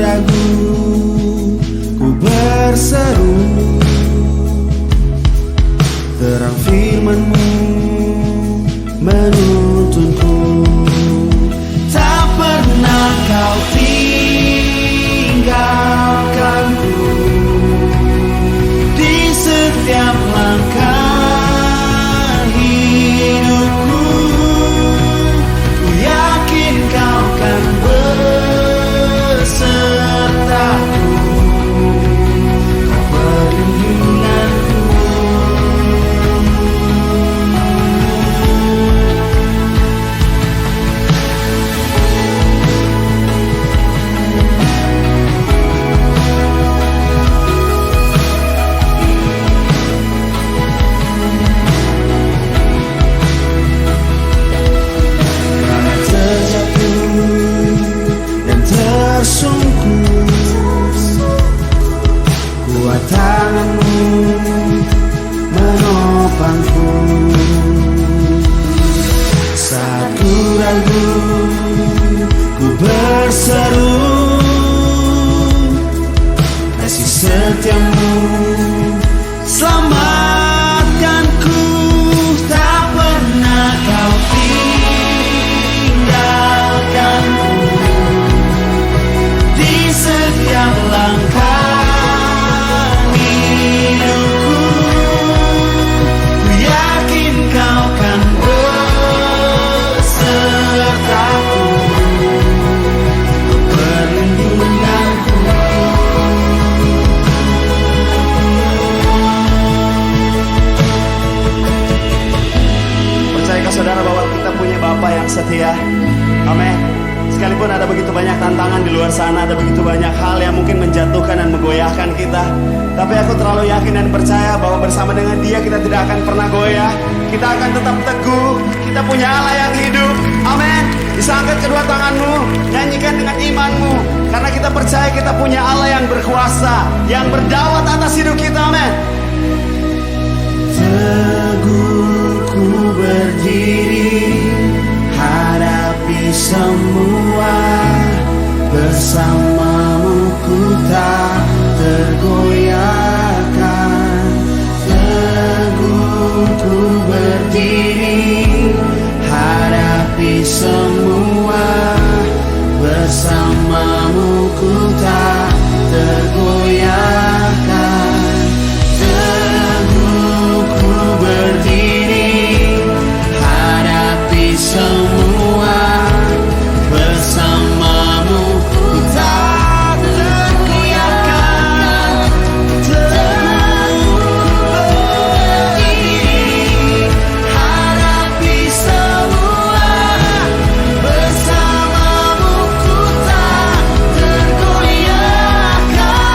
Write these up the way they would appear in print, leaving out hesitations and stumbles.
ragu, ku berseru, terang firman-Mu menuntunku. Tak pernah Kau tinggalkanku di setiap langkah hidupku. Ku yakin Kau kan besertaku, Kau perlindunganku. Kuat tangan-Mu menopangku. Saat ku ragu, ku berseru, kasih setia-Mu selamatkanku. Tak pernah Kau tinggalkanku di setiap langkah hidupku. Ku yakin Kau kan besertaku, perlindunganku. Percayakah saudara bahwa kita punya Bapa yang setia? Amin. Sekalipun ada begitu banyak tantangan di luar sana, ada begitu banyak hal yang mungkin menjatuhkan dan menggoyahkan kita, tapi aku terlalu yakin dan percaya bahwa bersama dengan Dia kita tidak akan pernah goyah. Kita akan tetap teguh. Kita punya Allah yang hidup. Amin. Bisa angkat kedua tanganmu, nyanyikan dengan imanmu, karena kita percaya kita punya Allah yang berkuasa, yang berdaulat atas hidup kita. Amin. Teguh ku berdiri, hadapi semua, bersama-Mu ku tak tergoyahkan. Teguh ku berdiri, hadapi semua, bersama-Mu ku tak tergoyahkan. Teguh ku berdiri, hadapi semua, bersama-Mu ku tak tergoyahkan. Teguh berdiri, hadapi semua, bersama-Mu ku tak tergoyahkan.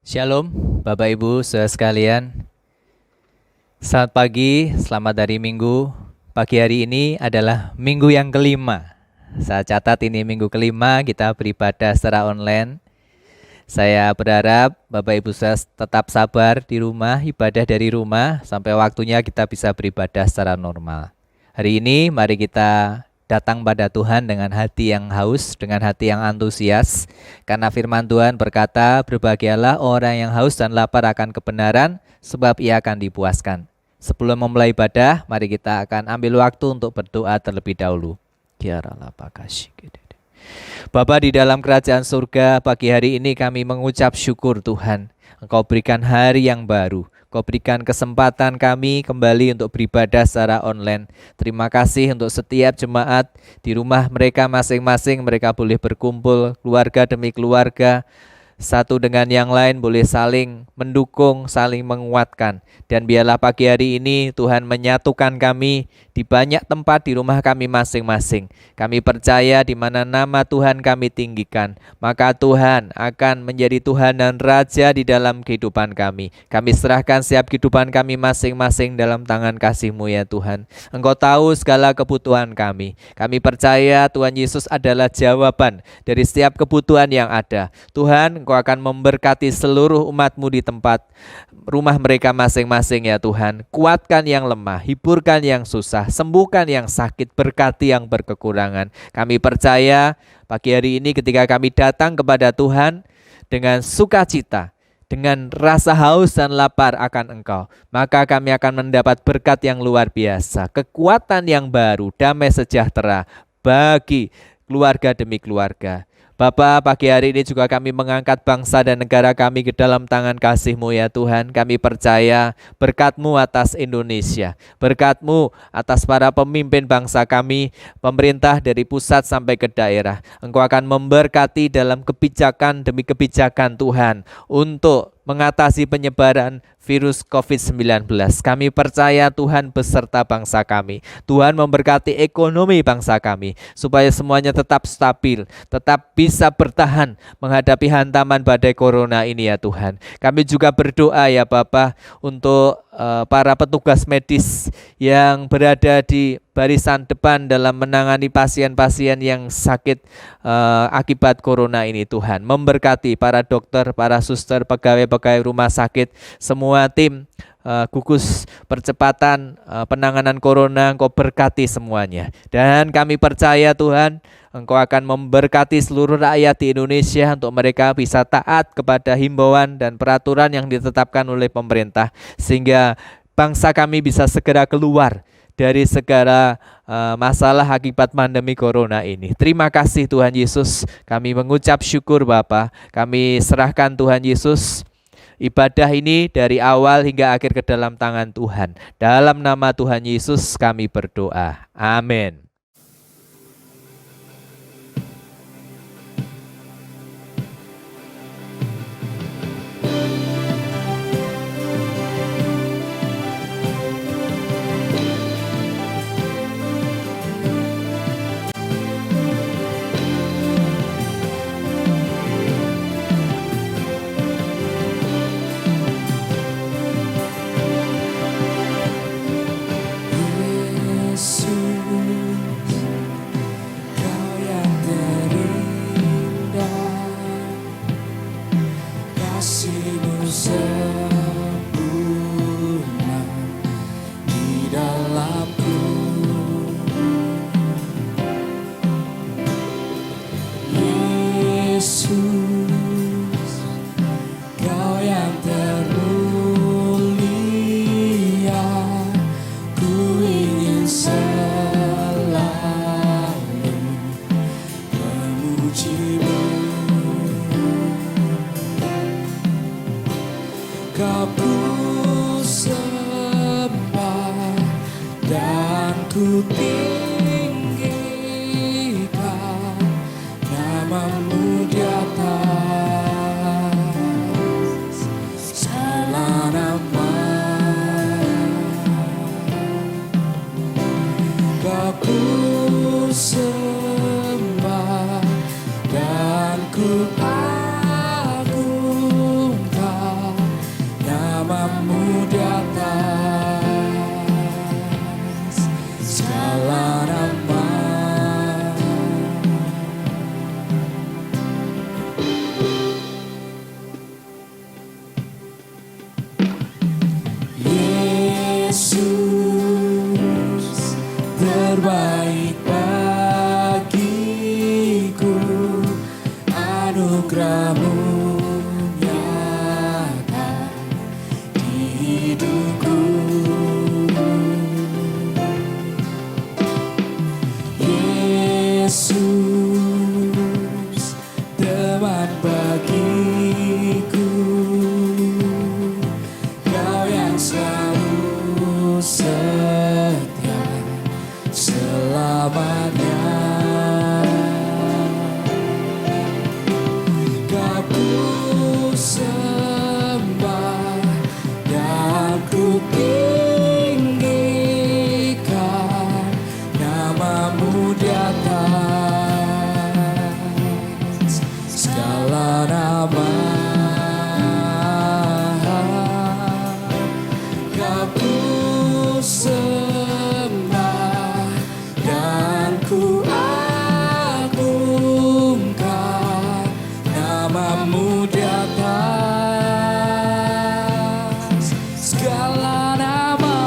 Shalom, Bapak Ibu, saudara sekalian. Selamat pagi, selamat hari Minggu. Pagi hari ini adalah minggu yang kelima. Saya catat ini minggu kelima kita beribadah secara online. Saya berharap Bapak Ibu saudara tetap sabar di rumah, ibadah dari rumah, sampai waktunya kita bisa beribadah secara normal. Hari ini mari kita datang pada Tuhan dengan hati yang haus, dengan hati yang antusias. Karena firman Tuhan berkata, berbahagialah orang yang haus dan lapar akan kebenaran, sebab ia akan dipuaskan. Sebelum memulai ibadah, mari kita akan ambil waktu untuk berdoa terlebih dahulu. Bapa di dalam kerajaan surga, pagi hari ini kami mengucap syukur Tuhan. Engkau berikan hari yang baru. Kau berikan kesempatan kami kembali untuk beribadah secara online. Terima kasih untuk setiap jemaat di rumah mereka masing-masing. Mereka boleh berkumpul keluarga demi keluarga, satu dengan yang lain boleh saling mendukung, saling menguatkan. Dan biarlah pagi hari ini Tuhan menyatukan kami di banyak tempat di rumah kami masing-masing. Kami percaya di mana nama Tuhan kami tinggikan, maka Tuhan akan menjadi Tuhan dan Raja di dalam kehidupan kami. Kami serahkan setiap kehidupan kami masing-masing dalam tangan kasih-Mu ya Tuhan. Engkau tahu segala kebutuhan kami. Kami percaya Tuhan Yesus adalah jawaban dari setiap kebutuhan yang ada. Tuhan, Engkau akan memberkati seluruh umat-Mu di tempat rumah mereka masing-masing ya Tuhan. Kuatkan yang lemah, hiburkan yang susah, sembuhkan yang sakit, berkati yang berkekurangan. Kami percaya pagi hari ini ketika kami datang kepada Tuhan dengan sukacita, dengan rasa haus dan lapar akan Engkau, maka kami akan mendapat berkat yang luar biasa, kekuatan yang baru, damai sejahtera bagi keluarga demi keluarga. Bapa, pagi hari ini juga kami mengangkat bangsa dan negara kami ke dalam tangan kasih-Mu ya Tuhan. Kami percaya berkat-Mu atas Indonesia, berkat-Mu atas para pemimpin bangsa kami, pemerintah dari pusat sampai ke daerah. Engkau akan memberkati dalam kebijakan demi kebijakan Tuhan untuk mengatasi penyebaran virus COVID-19. Kami percaya Tuhan beserta bangsa kami. Tuhan memberkati ekonomi bangsa kami, supaya semuanya tetap stabil, tetap bisa bertahan menghadapi hantaman badai corona ini ya Tuhan. Kami juga berdoa ya Bapa untuk para petugas medis yang berada di barisan depan dalam menangani pasien-pasien yang sakit akibat corona ini Tuhan. Memberkati para dokter, para suster, pegawai-pegawai rumah sakit, semua tim gugus percepatan penanganan corona, Engkau berkati semuanya. Dan kami percaya Tuhan, Engkau akan memberkati seluruh rakyat di Indonesia untuk mereka bisa taat kepada himbauan dan peraturan yang ditetapkan oleh pemerintah, sehingga bangsa kami bisa segera keluar dari segala masalah akibat pandemi corona ini. Terima kasih Tuhan Yesus, kami mengucap syukur Bapa. Kami serahkan Tuhan Yesus ibadah ini dari awal hingga akhir ke dalam tangan Tuhan. Dalam nama Tuhan Yesus kami berdoa. Amin. Ku agungkan Karyamu nyata di hidupku. Yesus, teman bagiku, Kau yang selalu setia selamanya. Kau ku sembah dan ku tinggikan namamu di atas segala nama. Kau ku sembah dan ku agungkan namamu di atas segala nama.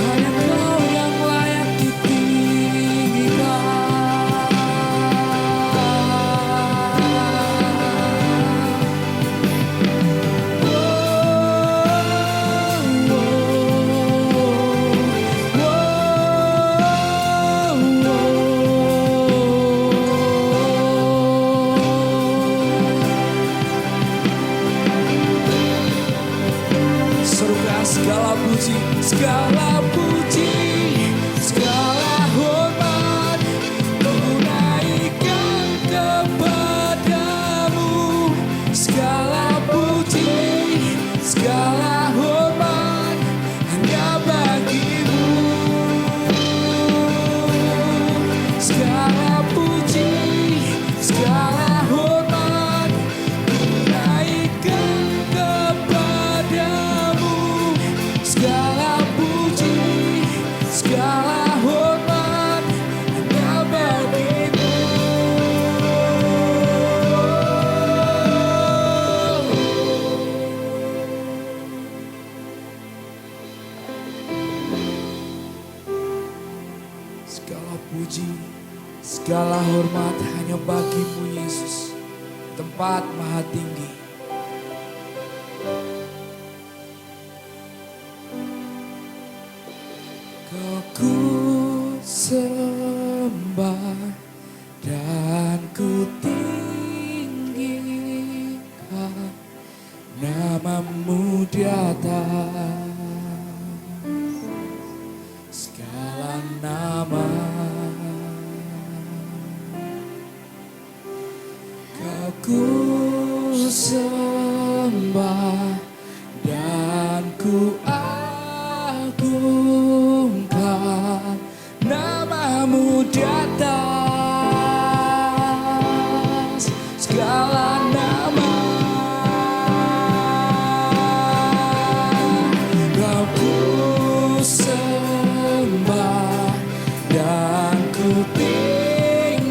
Hanya Kau yang layak ditinggikan. Serukan segala puji, segala puji, segala hormat ku naikkan kepadamu. Segala puji, segala hormat hanya bagimu. Segala puji, segala hormat ku naikkan kepadamu. Segala puji, segala hormat hanya bagimu. Segala puji, segala hormat hanya bagimu Yesus, tempat maha tinggi. Kau ku sembah dan ku tinggikan namamu di atas segala nama. Kau ku sembah dan ku agungkan namamu di atas segala nama. Kau ku sembah dan ku tinggikan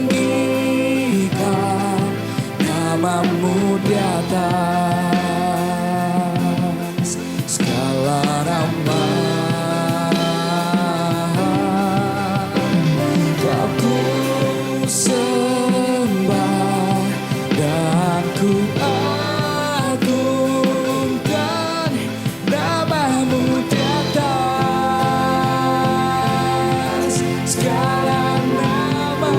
namamu di atas segala nama. Kau ku sembah dan ku agungkan namamu di atas segala nama.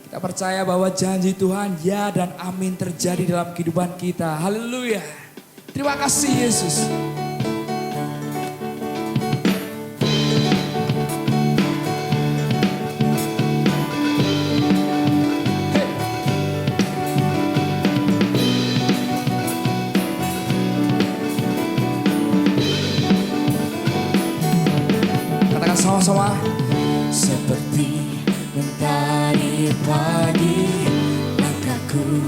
Kita percaya bahwa janji Tuhan ya dan amin terjadi dalam kehidupan kita. Haleluya. Terima kasih Yesus. Katakan sama-sama. Seperti mentari pagi, langkahku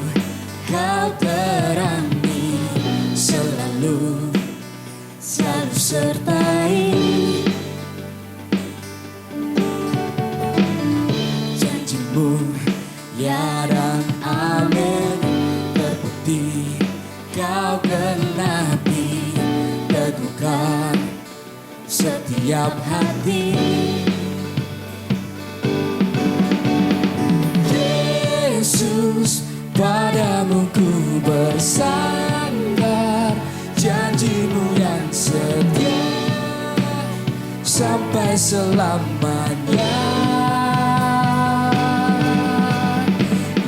Kau terangi, selalu sertai. setiap hati. Yesus, padamu ku bersandar, janjimu yang setia sampai selamanya.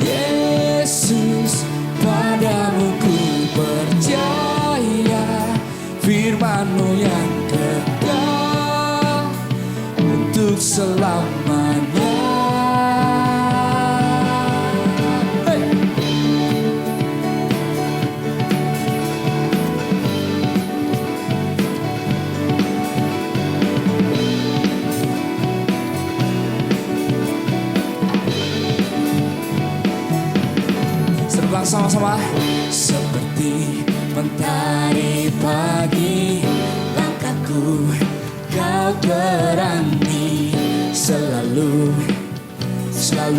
Yesus, padamu ku percaya, firman-Mu yang kekal untuk selamanya. Serukan sama-sama. Seperti mentari pagi, langkahku kau terangi, selalu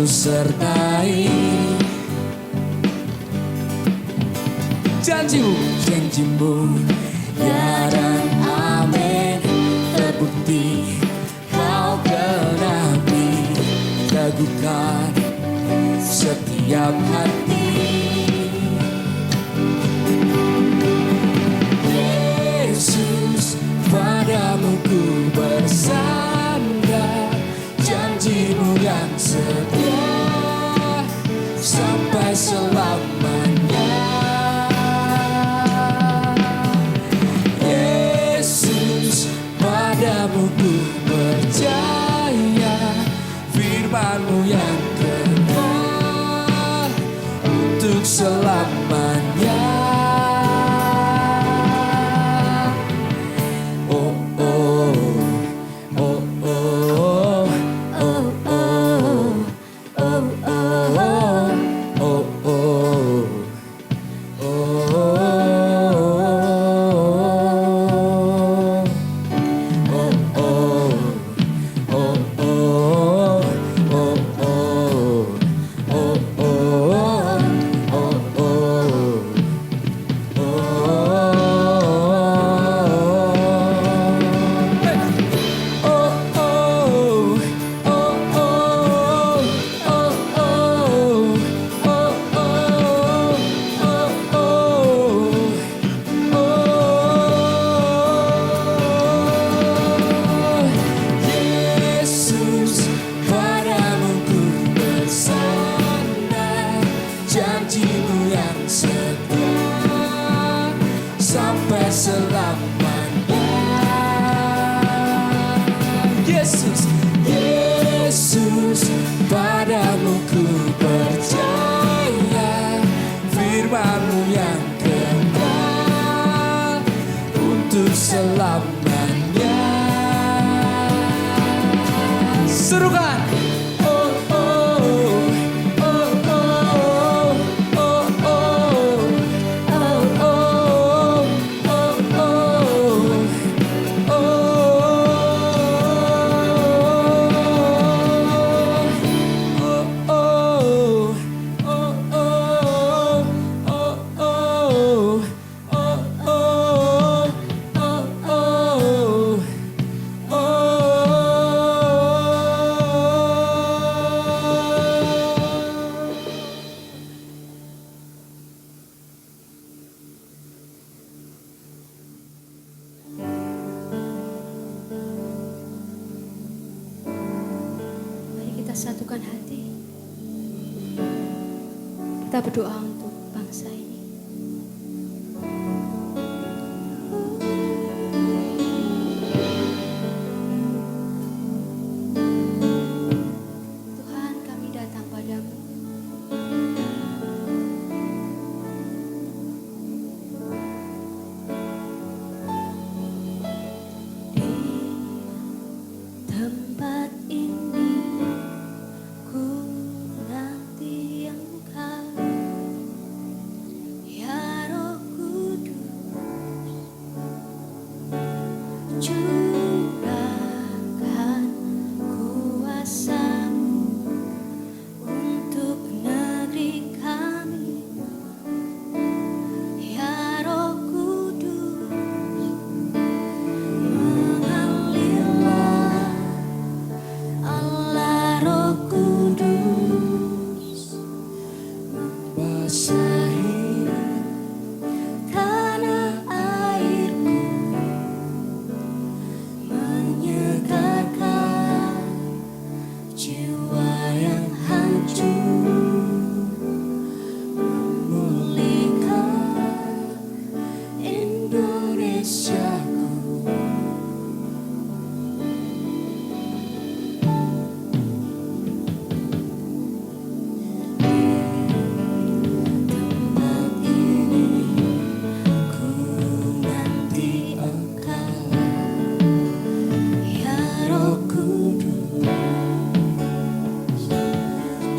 sertai. Janjimu ya dan amin, terbukti kau genapi, teguhkan setiap hati. Yesus, padamu ku bersandar, janjimu yang setia sampai selamanya. Yesus, padamu ku percaya, firman-Mu yang kekal untuk selamanya. Oh, oh, oh, oh, oh, oh, oh, oh, oh, Yesus, padamu ku bersandar, janjimu yang setia sampai selamanya. Yesus, Yesus, padamu ku percaya, firman-Mu yang kekal untuk selamanya. Serukan. Oh, oh, oh, oh, oh, oh, oh, Mari kita satukan hati. Kita berdoa untuk bangsa ini. Tuhan, kami datang padamu. Di tempat ini ku nanti Engkau. jiwa yang hancur, memulihkan Indonesiaku. Tempat ini ku nanti Engkau, ya Roh Kudus,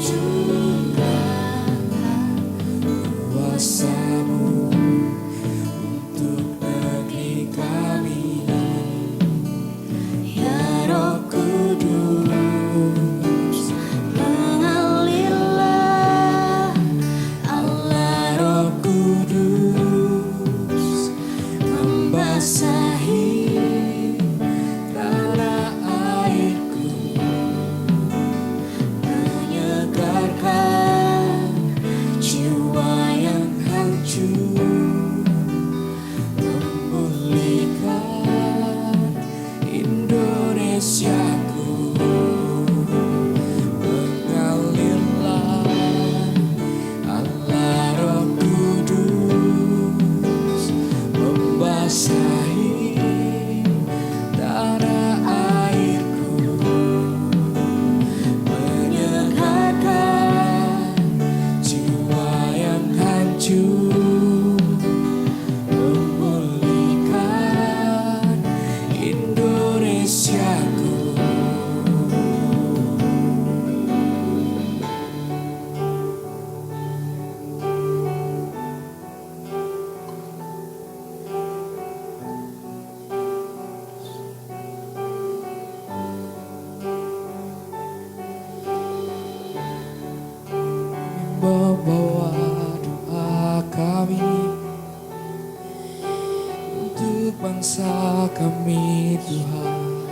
curahkan kuasa-Mu untuk negeri kami, ya Roh Kudus, mengalirlah Allah Roh Kudus, membasahi tanah airku, menyegarkan jiwa yang hancur, memulihkan Indonesiaku. Mengalirlah Allah Roh Kudus, membasahi tanah airku, menyegarkan jiwa yang hancur, memulihkan Indonesiaku. Membawa doa kami untuk bangsa kami, Tuhan,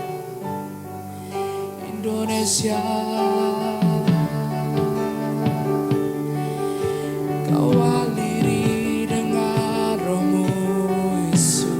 Indonesia. Kau aliri dengan Roh-Mu, Yesus.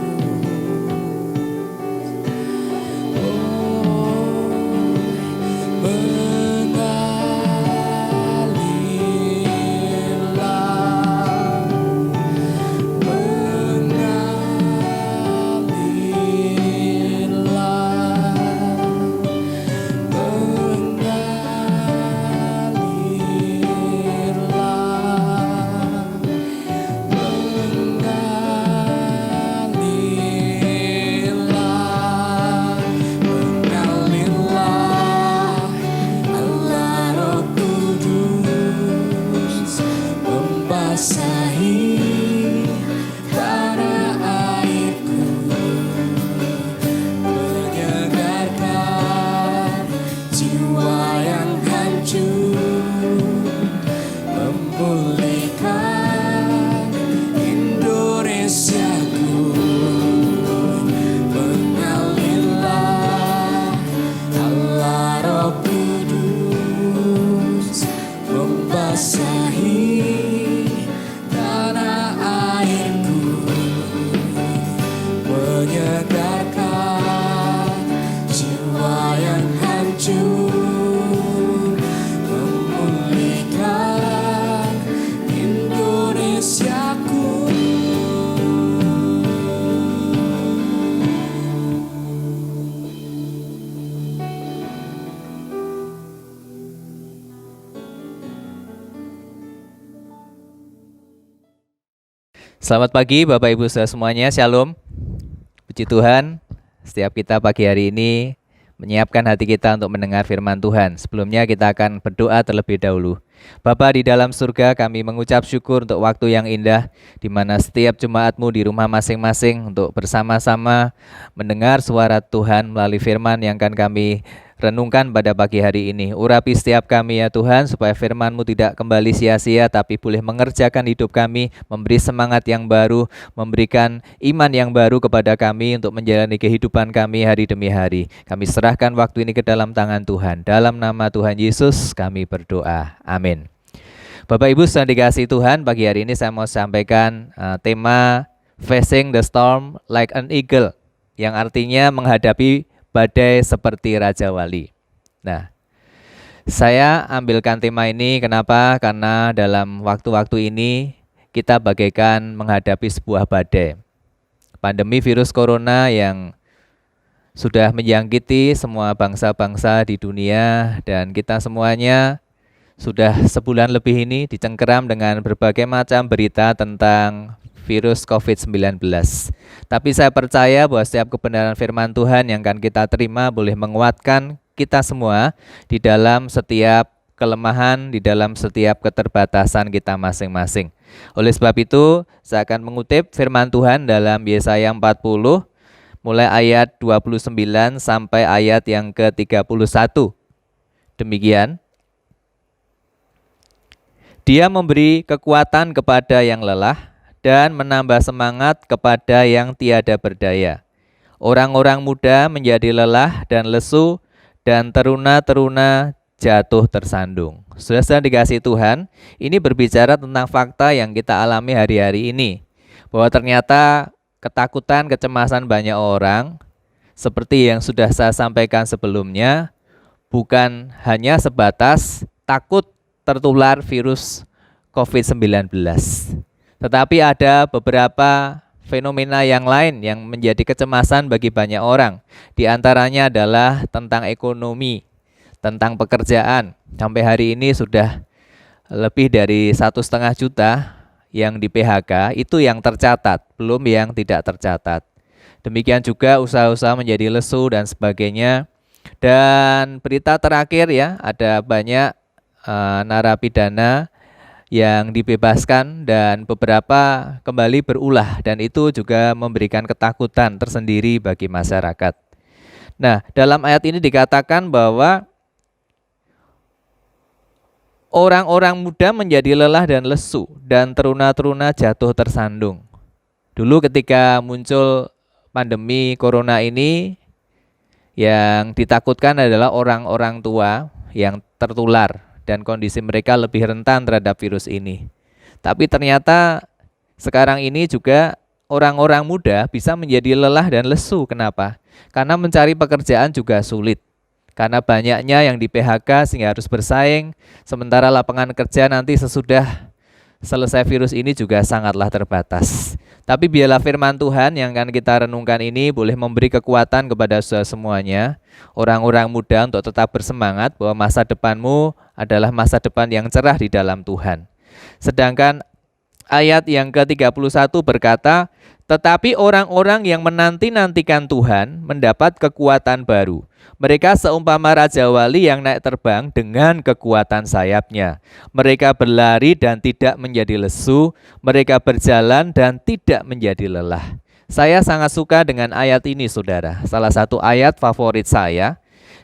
Membasahi tanah airku, menyegarkan jiwa yang hancur, memulihkan Indonesiaku. Mengalirlah Allah Roh Kudus, membasahi tanah airku, menyegarkan jiwa yang hancur, memulihkan Indonesiaku. Selamat pagi Bapak Ibu saudara semuanya, Shalom. Puji Tuhan, setiap kita pagi hari ini menyiapkan hati kita untuk mendengar firman Tuhan. Sebelumnya kita akan berdoa terlebih dahulu. Bapa di dalam surga, kami mengucap syukur untuk waktu yang indah di mana setiap jemaat-Mu di rumah masing-masing untuk bersama-sama mendengar suara Tuhan melalui firman yang akan kami renungkan pada pagi hari ini. Urapi setiap kami ya Tuhan, supaya firman-Mu tidak kembali sia-sia, tapi boleh mengerjakan hidup kami, memberi semangat yang baru, memberikan iman yang baru kepada kami untuk menjalani kehidupan kami hari demi hari. Kami serahkan waktu ini ke dalam tangan Tuhan. Dalam nama Tuhan Yesus kami berdoa. Amin. Bapak Ibu sedang dikasihi Tuhan, pagi hari ini saya mau sampaikan tema Facing the Storm Like an Eagle, yang artinya menghadapi badai seperti Raja Wali. Nah, Saya ambilkan tema ini kenapa? Karena dalam waktu-waktu ini kita bagaikan menghadapi sebuah badai. Pandemi virus corona yang sudah menjangkiti semua bangsa-bangsa di dunia dan kita semuanya sudah sebulan lebih ini dicengkeram dengan berbagai macam berita tentang virus COVID-19. Tapi saya percaya bahwa setiap kebenaran firman Tuhan yang akan kita terima boleh menguatkan kita semua di dalam setiap kelemahan, di dalam setiap keterbatasan kita masing-masing. Oleh sebab itu, saya akan mengutip firman Tuhan dalam Yesaya 40, mulai ayat 29 sampai ayat yang ke-31. Demikian. Dia memberi kekuatan kepada yang lelah dan menambah semangat kepada yang tiada berdaya. Orang-orang muda menjadi lelah dan lesu, dan teruna-teruna jatuh tersandung. Saudara dikasih Tuhan, ini berbicara tentang fakta yang kita alami hari-hari ini. Bahwa ternyata ketakutan, kecemasan banyak orang, seperti yang sudah saya sampaikan sebelumnya, bukan hanya sebatas takut tertular virus COVID-19. Tetapi ada beberapa fenomena yang lain yang menjadi kecemasan bagi banyak orang. Di antaranya adalah tentang ekonomi, tentang pekerjaan. Sampai hari ini sudah lebih dari 1,5 juta yang di PHK, itu yang tercatat, belum yang tidak tercatat. Demikian juga usaha-usaha menjadi lesu dan sebagainya. Dan berita terakhir ya, ada banyak narapidana yang dibebaskan dan beberapa kembali berulah, dan itu juga memberikan ketakutan tersendiri bagi masyarakat. Nah, dalam ayat ini dikatakan bahwa orang-orang muda menjadi lelah dan lesu dan teruna-teruna jatuh tersandung. Dulu ketika muncul pandemi corona ini, yang ditakutkan adalah orang-orang tua yang tertular dan kondisi mereka lebih rentan terhadap virus ini. Tapi ternyata sekarang ini juga orang-orang muda bisa menjadi lelah dan lesu. Kenapa? Karena mencari pekerjaan juga sulit. Karena banyaknya yang di PHK sehingga harus bersaing. Sementara lapangan kerja nanti sesudah selesai virus ini juga sangatlah terbatas. Tapi biarlah firman Tuhan yang akan kita renungkan ini boleh memberi kekuatan kepada saudara semuanya, orang-orang muda, untuk tetap bersemangat bahwa masa depanmu adalah masa depan yang cerah di dalam Tuhan. Sedangkan ayat yang ke-31 berkata, tetapi orang-orang yang menanti-nantikan Tuhan mendapat kekuatan baru. Mereka seumpama raja wali yang naik terbang dengan kekuatan sayapnya. Mereka berlari dan tidak menjadi lesu, mereka berjalan dan tidak menjadi lelah. Saya sangat suka dengan ayat ini, saudara. Salah satu ayat favorit saya,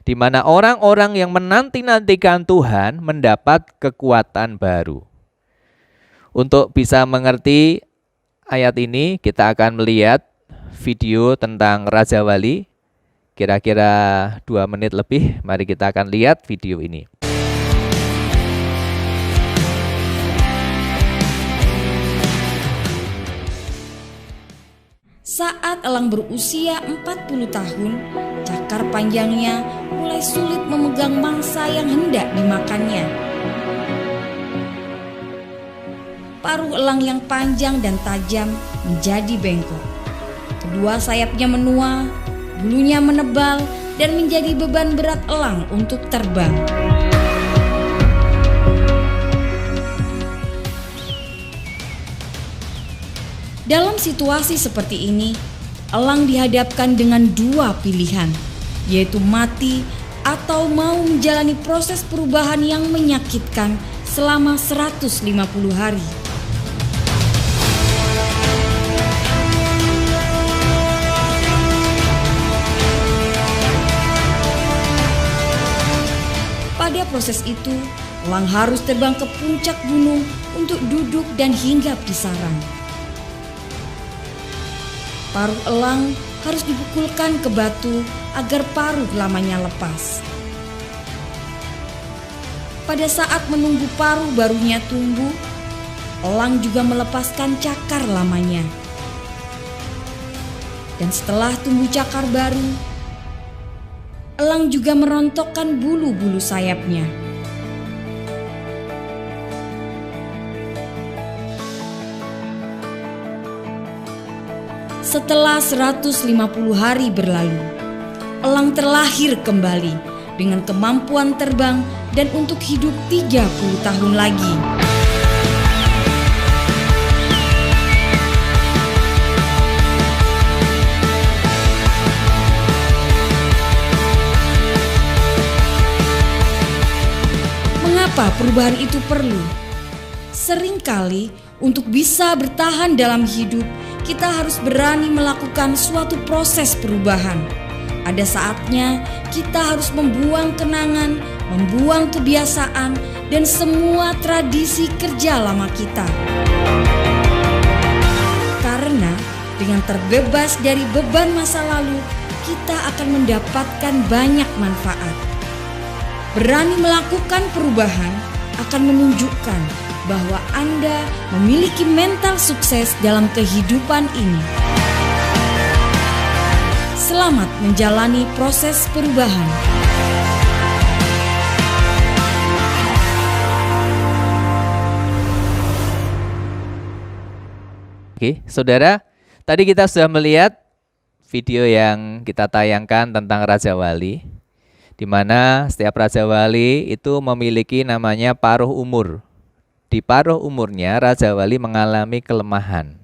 di mana orang-orang yang menanti-nantikan Tuhan mendapat kekuatan baru. Untuk bisa mengerti ayat ini, kita akan melihat video tentang Raja Wali. Kira-kira 2 menit lebih, mari kita akan lihat video ini. Saat elang berusia 40 tahun, cakar panjangnya mulai sulit memegang mangsa yang hendak dimakannya. Paruh elang yang panjang dan tajam menjadi bengkok. Kedua sayapnya menua, bulunya menebal dan menjadi beban berat elang untuk terbang. Dalam situasi seperti ini, elang dihadapkan dengan 2 pilihan, yaitu mati atau mau menjalani proses perubahan yang menyakitkan selama 150 hari. Pada proses itu, elang harus terbang ke puncak gunung untuk duduk dan hinggap di sarang. Paruh elang harus dipukulkan ke batu agar paruh lamanya lepas. Pada saat menunggu paruh barunya tumbuh, elang juga melepaskan cakar lamanya. Dan setelah tumbuh cakar baru, elang juga merontokkan bulu-bulu sayapnya. Setelah 150 hari berlalu, elang terlahir kembali dengan kemampuan terbang dan untuk hidup 30 tahun lagi. Mengapa perubahan itu perlu? Seringkali untuk bisa bertahan dalam hidup, kita harus berani melakukan suatu proses perubahan. Ada saatnya kita harus membuang kenangan, membuang kebiasaan, dan semua tradisi kerja lama kita. Karena dengan terbebas dari beban masa lalu, kita akan mendapatkan banyak manfaat. Berani melakukan perubahan akan menunjukkan bahwa Anda memiliki mental sukses dalam kehidupan ini. Selamat menjalani proses perubahan. Oke, saudara, tadi kita sudah melihat video yang kita tayangkan tentang Raja Wali, di mana setiap Raja Wali itu memiliki namanya paruh umur. Di paruh umurnya Raja Wali mengalami kelemahan.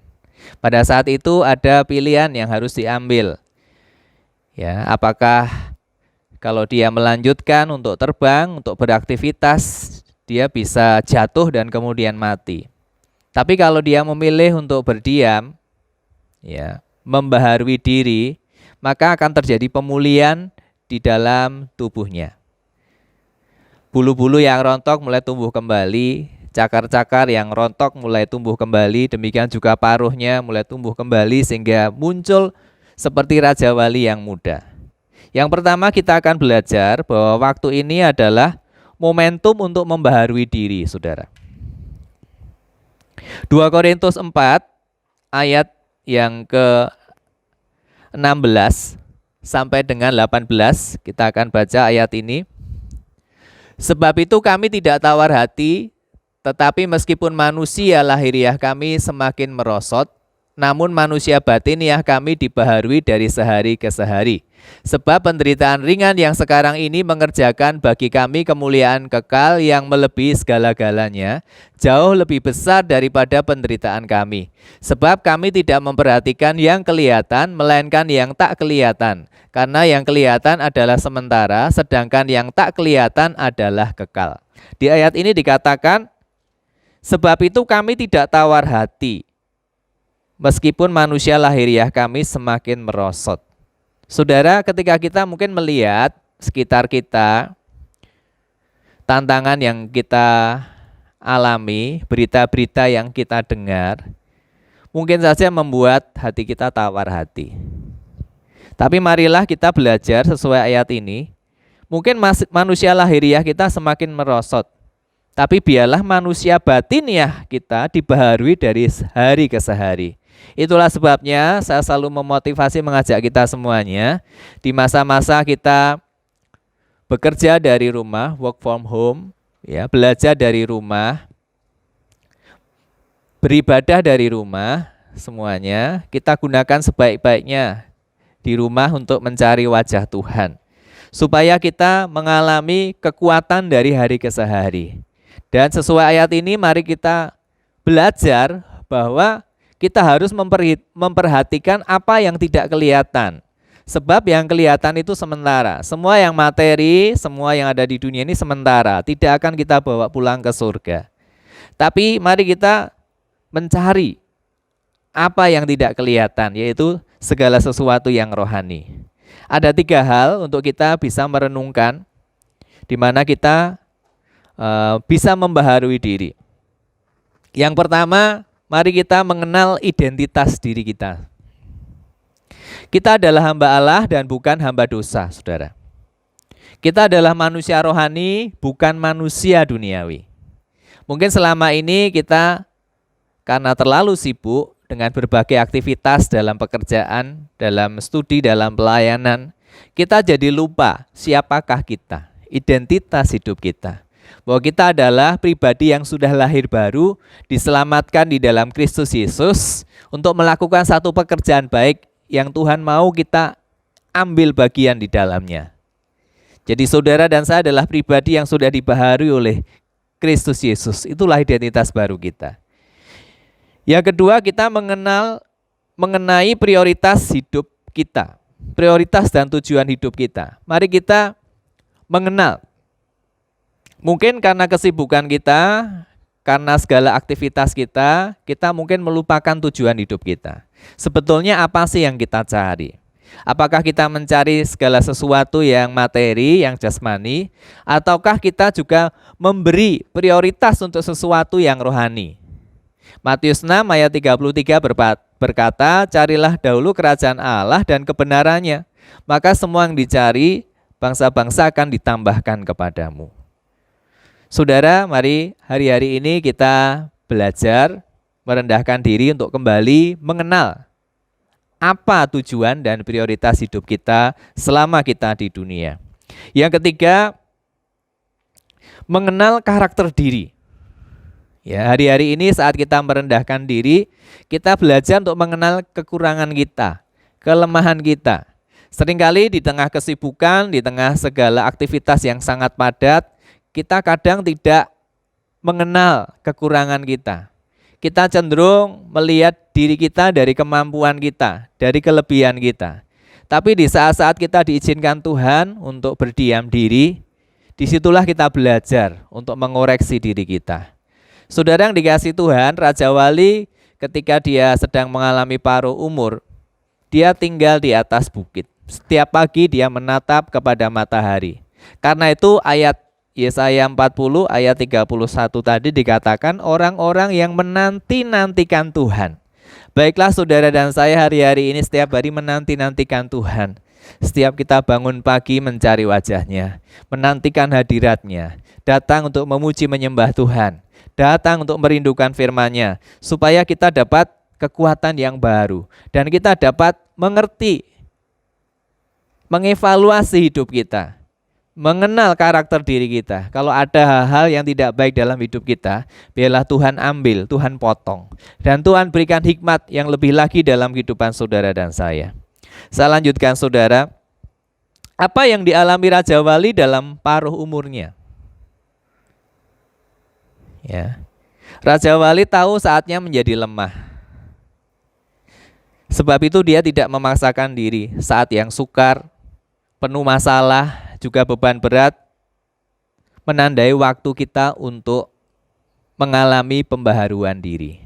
Pada saat itu ada pilihan yang harus diambil. Ya, apakah kalau dia melanjutkan untuk terbang, untuk beraktivitas, dia bisa jatuh dan kemudian mati. Tapi kalau dia memilih untuk berdiam, ya, membaharui diri, maka akan terjadi pemulihan di dalam tubuhnya. Bulu-bulu yang rontok mulai tumbuh kembali, cakar-cakar yang rontok mulai tumbuh kembali, demikian juga paruhnya mulai tumbuh kembali sehingga muncul seperti Raja Wali yang muda. Yang pertama kita akan belajar bahwa waktu ini adalah momentum untuk membaharui diri, saudara. 2 Korintus 4 ayat yang ke-16 sampai dengan 18, kita akan baca ayat ini. Sebab itu kami tidak tawar hati, tetapi meskipun manusia lahiriah kami semakin merosot, namun manusia batiniah kami dibaharui dari sehari ke sehari. Sebab penderitaan ringan yang sekarang ini mengerjakan bagi kami kemuliaan kekal yang melebihi segala-galanya, jauh lebih besar daripada penderitaan kami. Sebab kami tidak memperhatikan yang kelihatan, melainkan yang tak kelihatan. Karena yang kelihatan adalah sementara, sedangkan yang tak kelihatan adalah kekal. Di ayat ini dikatakan, sebab itu kami tidak tawar hati, meskipun manusia lahiriah kami semakin merosot. Saudara, ketika kita mungkin melihat sekitar kita, tantangan yang kita alami, berita-berita yang kita dengar, mungkin saja membuat hati kita tawar hati. Tapi marilah kita belajar sesuai ayat ini. Mungkin manusia lahiriah kita semakin merosot, tapi biarlah manusia batiniah kita dibaharui dari hari ke sehari. Itulah sebabnya saya selalu memotivasi mengajak kita semuanya di masa-masa kita bekerja dari rumah, work from home, ya, belajar dari rumah, beribadah dari rumah, semuanya kita gunakan sebaik-baiknya di rumah untuk mencari wajah Tuhan, supaya kita mengalami kekuatan dari hari ke sehari. Dan sesuai ayat ini, mari kita belajar bahwa kita harus memperhatikan apa yang tidak kelihatan. Sebab yang kelihatan itu sementara. Semua yang materi, semua yang ada di dunia ini sementara. Tidak akan kita bawa pulang ke surga. Tapi mari kita mencari apa yang tidak kelihatan, yaitu segala sesuatu yang rohani. Ada 3 hal untuk kita bisa merenungkan, di mana kita bisa membaharui diri. Yang pertama, mari kita mengenal identitas diri kita. Kita adalah hamba Allah dan bukan hamba dosa, saudara. Kita adalah manusia rohani, bukan manusia duniawi. Mungkin selama ini kita karena terlalu sibuk dengan berbagai aktivitas dalam pekerjaan, dalam studi, dalam pelayanan, kita jadi lupa siapakah kita, identitas hidup kita. Bahwa kita adalah pribadi yang sudah lahir baru, diselamatkan di dalam Kristus Yesus untuk melakukan satu pekerjaan baik yang Tuhan mau kita ambil bagian di dalamnya. Jadi saudara dan saya adalah pribadi yang sudah dibaharui oleh Kristus Yesus. Itulah identitas baru kita. Yang kedua, kita mengenai prioritas hidup kita. Prioritas dan tujuan hidup kita. Mari kita mengenal. Mungkin karena kesibukan kita, karena segala aktivitas kita mungkin melupakan tujuan hidup kita. Sebetulnya apa sih yang kita cari? Apakah kita mencari segala sesuatu yang materi, yang jasmani, ataukah kita juga memberi prioritas untuk sesuatu yang rohani? Matius 6 ayat 33 berkata, carilah dahulu kerajaan Allah dan kebenarannya, maka semua yang dicari bangsa-bangsa akan ditambahkan kepadamu. Saudara, mari hari-hari ini kita belajar merendahkan diri untuk kembali mengenal apa tujuan dan prioritas hidup kita selama kita di dunia. Yang ketiga, mengenal karakter diri. Ya, hari-hari ini saat kita merendahkan diri, kita belajar untuk mengenal kekurangan kita, kelemahan kita. Seringkali di tengah kesibukan, di tengah segala aktivitas yang sangat padat, kita kadang tidak mengenal kekurangan kita. Kita cenderung melihat diri kita dari kemampuan kita, dari kelebihan kita. Tapi di saat-saat kita diizinkan Tuhan untuk berdiam diri, disitulah kita belajar untuk mengoreksi diri kita. Saudara yang dikasihi Tuhan, Raja Wali ketika dia sedang mengalami paruh umur, dia tinggal di atas bukit. Setiap pagi dia menatap kepada matahari. Karena itu ayat Yesaya 40 ayat 31 tadi dikatakan orang-orang yang menanti-nantikan Tuhan. Baiklah saudara dan saya hari-hari ini setiap hari menanti-nantikan Tuhan. Setiap kita bangun pagi mencari wajahnya, menantikan hadiratnya, datang untuk memuji menyembah Tuhan, datang untuk merindukan firman-Nya, supaya kita dapat kekuatan yang baru dan kita dapat mengerti, mengevaluasi hidup kita, mengenal karakter diri kita. Kalau ada hal-hal yang tidak baik dalam hidup kita, biarlah Tuhan ambil, Tuhan potong, dan Tuhan berikan hikmat yang lebih lagi dalam kehidupan saudara dan saya. Saya lanjutkan saudara, apa yang dialami Raja Wali dalam paruh umurnya? Ya. Raja Wali tahu saatnya menjadi lemah. Sebab itu dia tidak memaksakan diri saat yang sukar, penuh masalah, juga beban berat, menandai waktu kita untuk mengalami pembaharuan diri.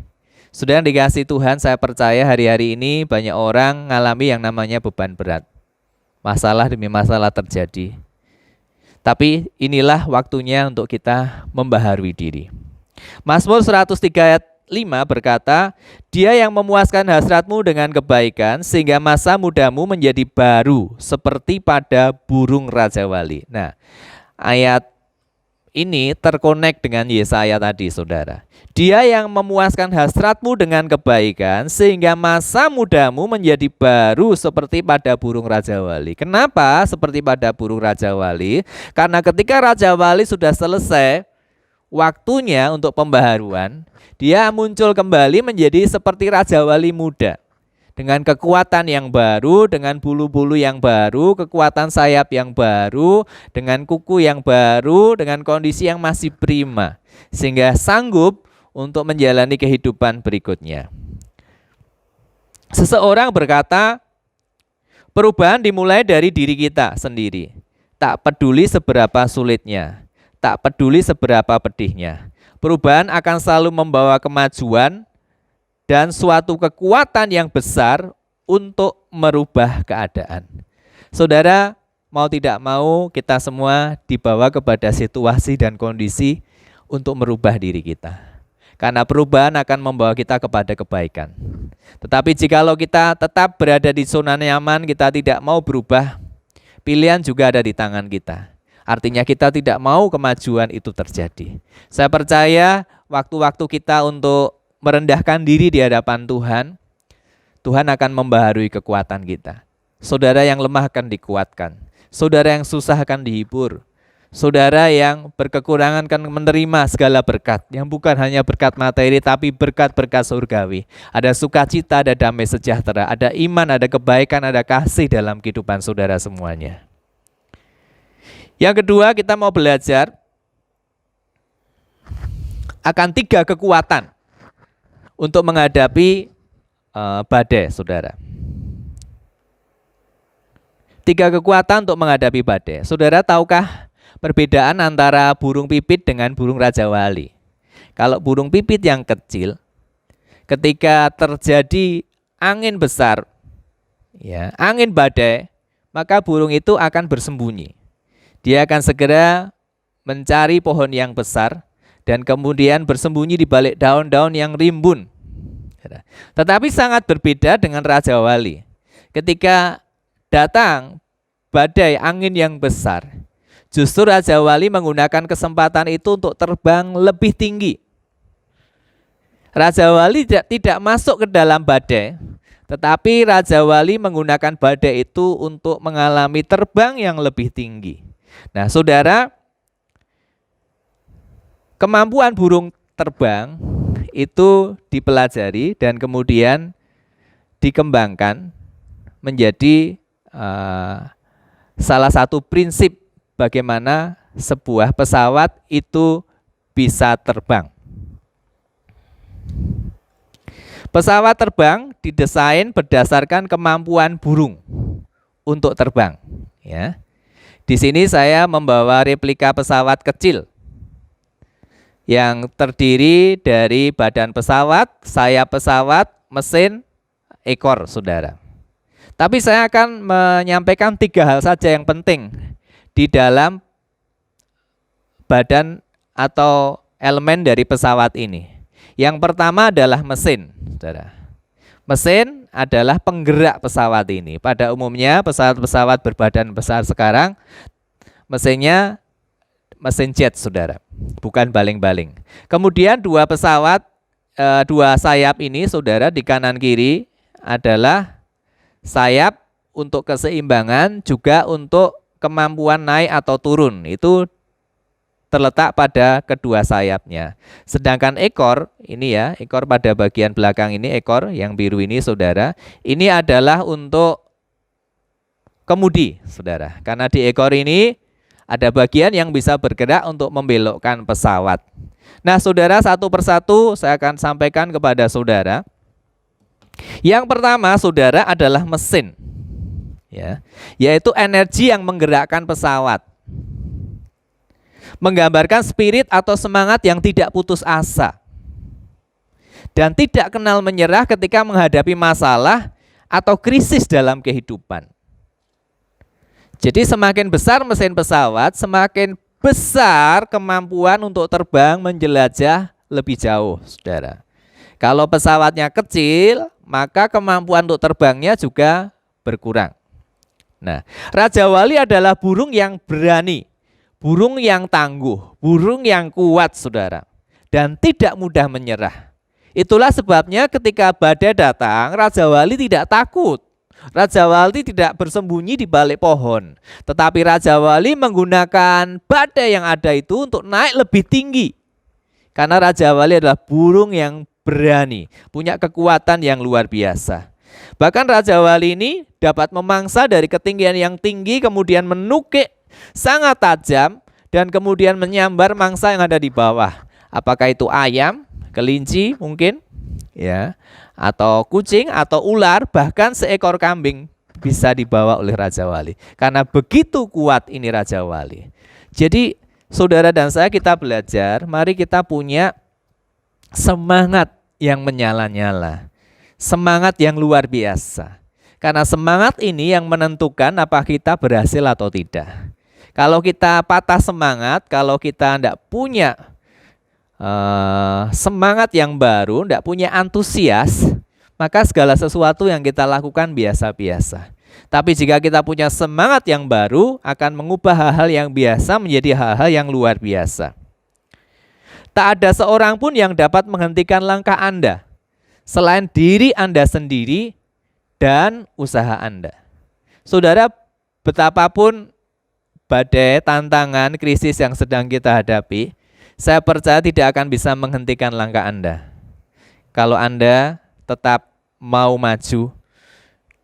Saudara yang dikasihi Tuhan, saya percaya hari-hari ini banyak orang mengalami yang namanya beban berat. Masalah demi masalah terjadi. Tapi inilah waktunya untuk kita membaharui diri. Mazmur 103 ayat 5 berkata, dia yang memuaskan hasratmu dengan kebaikan sehingga masa mudamu menjadi baru seperti pada burung Raja Wali. Nah, ayat ini terkonek dengan Yesaya tadi saudara. Dia yang memuaskan hasratmu dengan kebaikan sehingga masa mudamu menjadi baru seperti pada burung Raja Wali. Kenapa seperti pada burung Raja Wali? Karena ketika Raja Wali sudah selesai waktunya untuk pembaharuan, dia muncul kembali menjadi seperti Raja Wali muda. Dengan kekuatan yang baru, dengan bulu-bulu yang baru, kekuatan sayap yang baru, dengan kuku yang baru, dengan kondisi yang masih prima. Sehingga sanggup untuk menjalani kehidupan berikutnya. Seseorang berkata, perubahan dimulai dari diri kita sendiri. Tak peduli seberapa sulitnya, tak peduli seberapa pedihnya. Perubahan akan selalu membawa kemajuan dan suatu kekuatan yang besar untuk merubah keadaan. Saudara, mau tidak mau kita semua dibawa kepada situasi dan kondisi untuk merubah diri kita. Karena perubahan akan membawa kita kepada kebaikan. Tetapi jikalau kita tetap berada di zona nyaman, kita tidak mau berubah, pilihan juga ada di tangan kita. Artinya kita tidak mau kemajuan itu terjadi. Saya percaya waktu-waktu kita untuk merendahkan diri di hadapan Tuhan, Tuhan akan membaharui kekuatan kita. Saudara yang lemah akan dikuatkan. Saudara yang susah akan dihibur. Saudara yang berkekurangan kan menerima segala berkat, yang bukan hanya berkat materi tapi berkat-berkat surgawi. Ada sukacita, ada damai sejahtera, ada iman, ada kebaikan, ada kasih dalam kehidupan saudara semuanya. Yang kedua, kita mau belajar akan 3 kekuatan untuk menghadapi badai, saudara. 3 kekuatan untuk menghadapi badai. Saudara tahukah perbedaan antara burung pipit dengan burung raja wali? Kalau burung pipit yang kecil, ketika terjadi angin besar, ya, angin badai, maka burung itu akan bersembunyi. Dia akan segera mencari pohon yang besar dan kemudian bersembunyi di balik daun-daun yang rimbun. Tetapi sangat berbeda dengan raja wali. Ketika datang badai angin yang besar, justru raja wali menggunakan kesempatan itu untuk terbang lebih tinggi. Raja wali tidak masuk ke dalam badai, tetapi raja wali menggunakan badai itu untuk mengalami terbang yang lebih tinggi. Nah, saudara, kemampuan burung terbang itu dipelajari dan kemudian dikembangkan menjadi salah satu prinsip bagaimana sebuah pesawat itu bisa terbang. Pesawat terbang didesain berdasarkan kemampuan burung untuk terbang. Ya. Di sini saya membawa replika pesawat kecil yang terdiri dari badan pesawat, sayap pesawat, mesin, ekor, saudara. Tapi saya akan menyampaikan 3 hal saja yang penting di dalam badan atau elemen dari pesawat ini. Yang pertama adalah mesin, saudara. Mesin adalah penggerak pesawat ini. Pada umumnya pesawat-pesawat berbadan besar sekarang mesinnya mesin jet, saudara, bukan baling-baling. Kemudian 2 pesawat, 2 sayap ini, saudara, di kanan kiri adalah sayap untuk keseimbangan, juga untuk kemampuan naik atau turun. Itu terletak pada kedua sayapnya. Sedangkan ekor ini, ya, ekor pada bagian belakang ini, ekor yang biru ini, saudara, ini adalah untuk kemudi, saudara. Karena di ekor ini ada bagian yang bisa bergerak untuk membelokkan pesawat. Nah, saudara, satu persatu saya akan sampaikan kepada saudara. Yang pertama, saudara, adalah mesin, ya, yaitu energi yang menggerakkan pesawat. Menggambarkan spirit atau semangat yang tidak putus asa dan tidak kenal menyerah ketika menghadapi masalah atau krisis dalam kehidupan. Jadi semakin besar mesin pesawat, semakin besar kemampuan untuk terbang menjelajah lebih jauh, saudara. Kalau pesawatnya kecil, maka kemampuan untuk terbangnya juga berkurang. Nah, raja wali adalah burung yang berani, burung yang tangguh, burung yang kuat, saudara, dan tidak mudah menyerah. Itulah sebabnya ketika badai datang, raja wali tidak takut. Raja wali tidak bersembunyi di balik pohon, tetapi raja wali menggunakan badai yang ada itu untuk naik lebih tinggi. Karena raja wali adalah burung yang berani, punya kekuatan yang luar biasa. Bahkan raja wali ini dapat memangsa dari ketinggian yang tinggi, kemudian menukik sangat tajam dan kemudian menyambar mangsa yang ada di bawah. Apakah itu ayam, kelinci mungkin, ya, atau kucing atau ular, bahkan seekor kambing bisa dibawa oleh raja wali. Karena begitu kuat ini raja wali. Jadi saudara dan saya, kita belajar, mari kita punya semangat yang menyala-nyala, semangat yang luar biasa. Karena semangat ini yang menentukan apa kita berhasil atau tidak. Kalau kita patah semangat, kalau kita tidak punya semangat yang baru, tidak punya antusias, maka segala sesuatu yang kita lakukan biasa-biasa. Tapi jika kita punya semangat yang baru, akan mengubah hal-hal yang biasa menjadi hal-hal yang luar biasa. Tak ada seorang pun yang dapat menghentikan langkah Anda selain diri Anda sendiri dan usaha Anda. Saudara, betapapun badai, tantangan, krisis yang sedang kita hadapi, saya percaya tidak akan bisa menghentikan langkah Anda. Kalau Anda tetap mau maju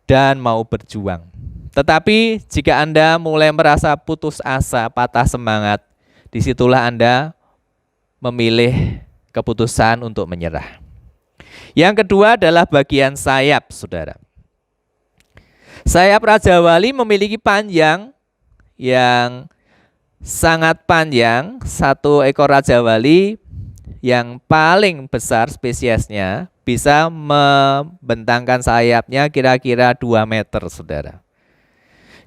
dan mau berjuang. Tetapi jika Anda mulai merasa putus asa, patah semangat, disitulah Anda memilih keputusan untuk menyerah. Yang kedua adalah bagian sayap, saudara. Sayap Raja Wali memiliki panjang yang sangat panjang. Satu ekor Raja Wali yang paling besar spesiesnya bisa membentangkan sayapnya kira-kira 2 meter, saudara.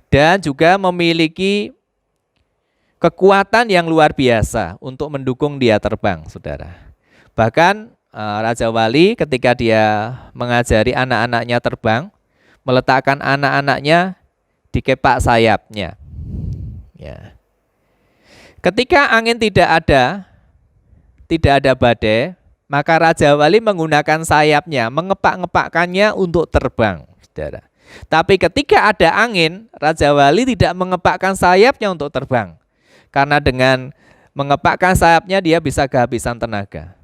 Dan juga memiliki kekuatan yang luar biasa untuk mendukung dia terbang, saudara. Bahkan Raja Wali ketika dia mengajari anak-anaknya terbang, meletakkan anak-anaknya di kepak sayapnya. Ya. Ketika angin tidak ada badai, maka Raja Wali menggunakan sayapnya, mengepak-ngepakkannya untuk terbang, saudara. Tapi ketika ada angin, Raja Wali tidak mengepakkan sayapnya untuk terbang. Karena dengan mengepakkan sayapnya dia bisa kehabisan tenaga,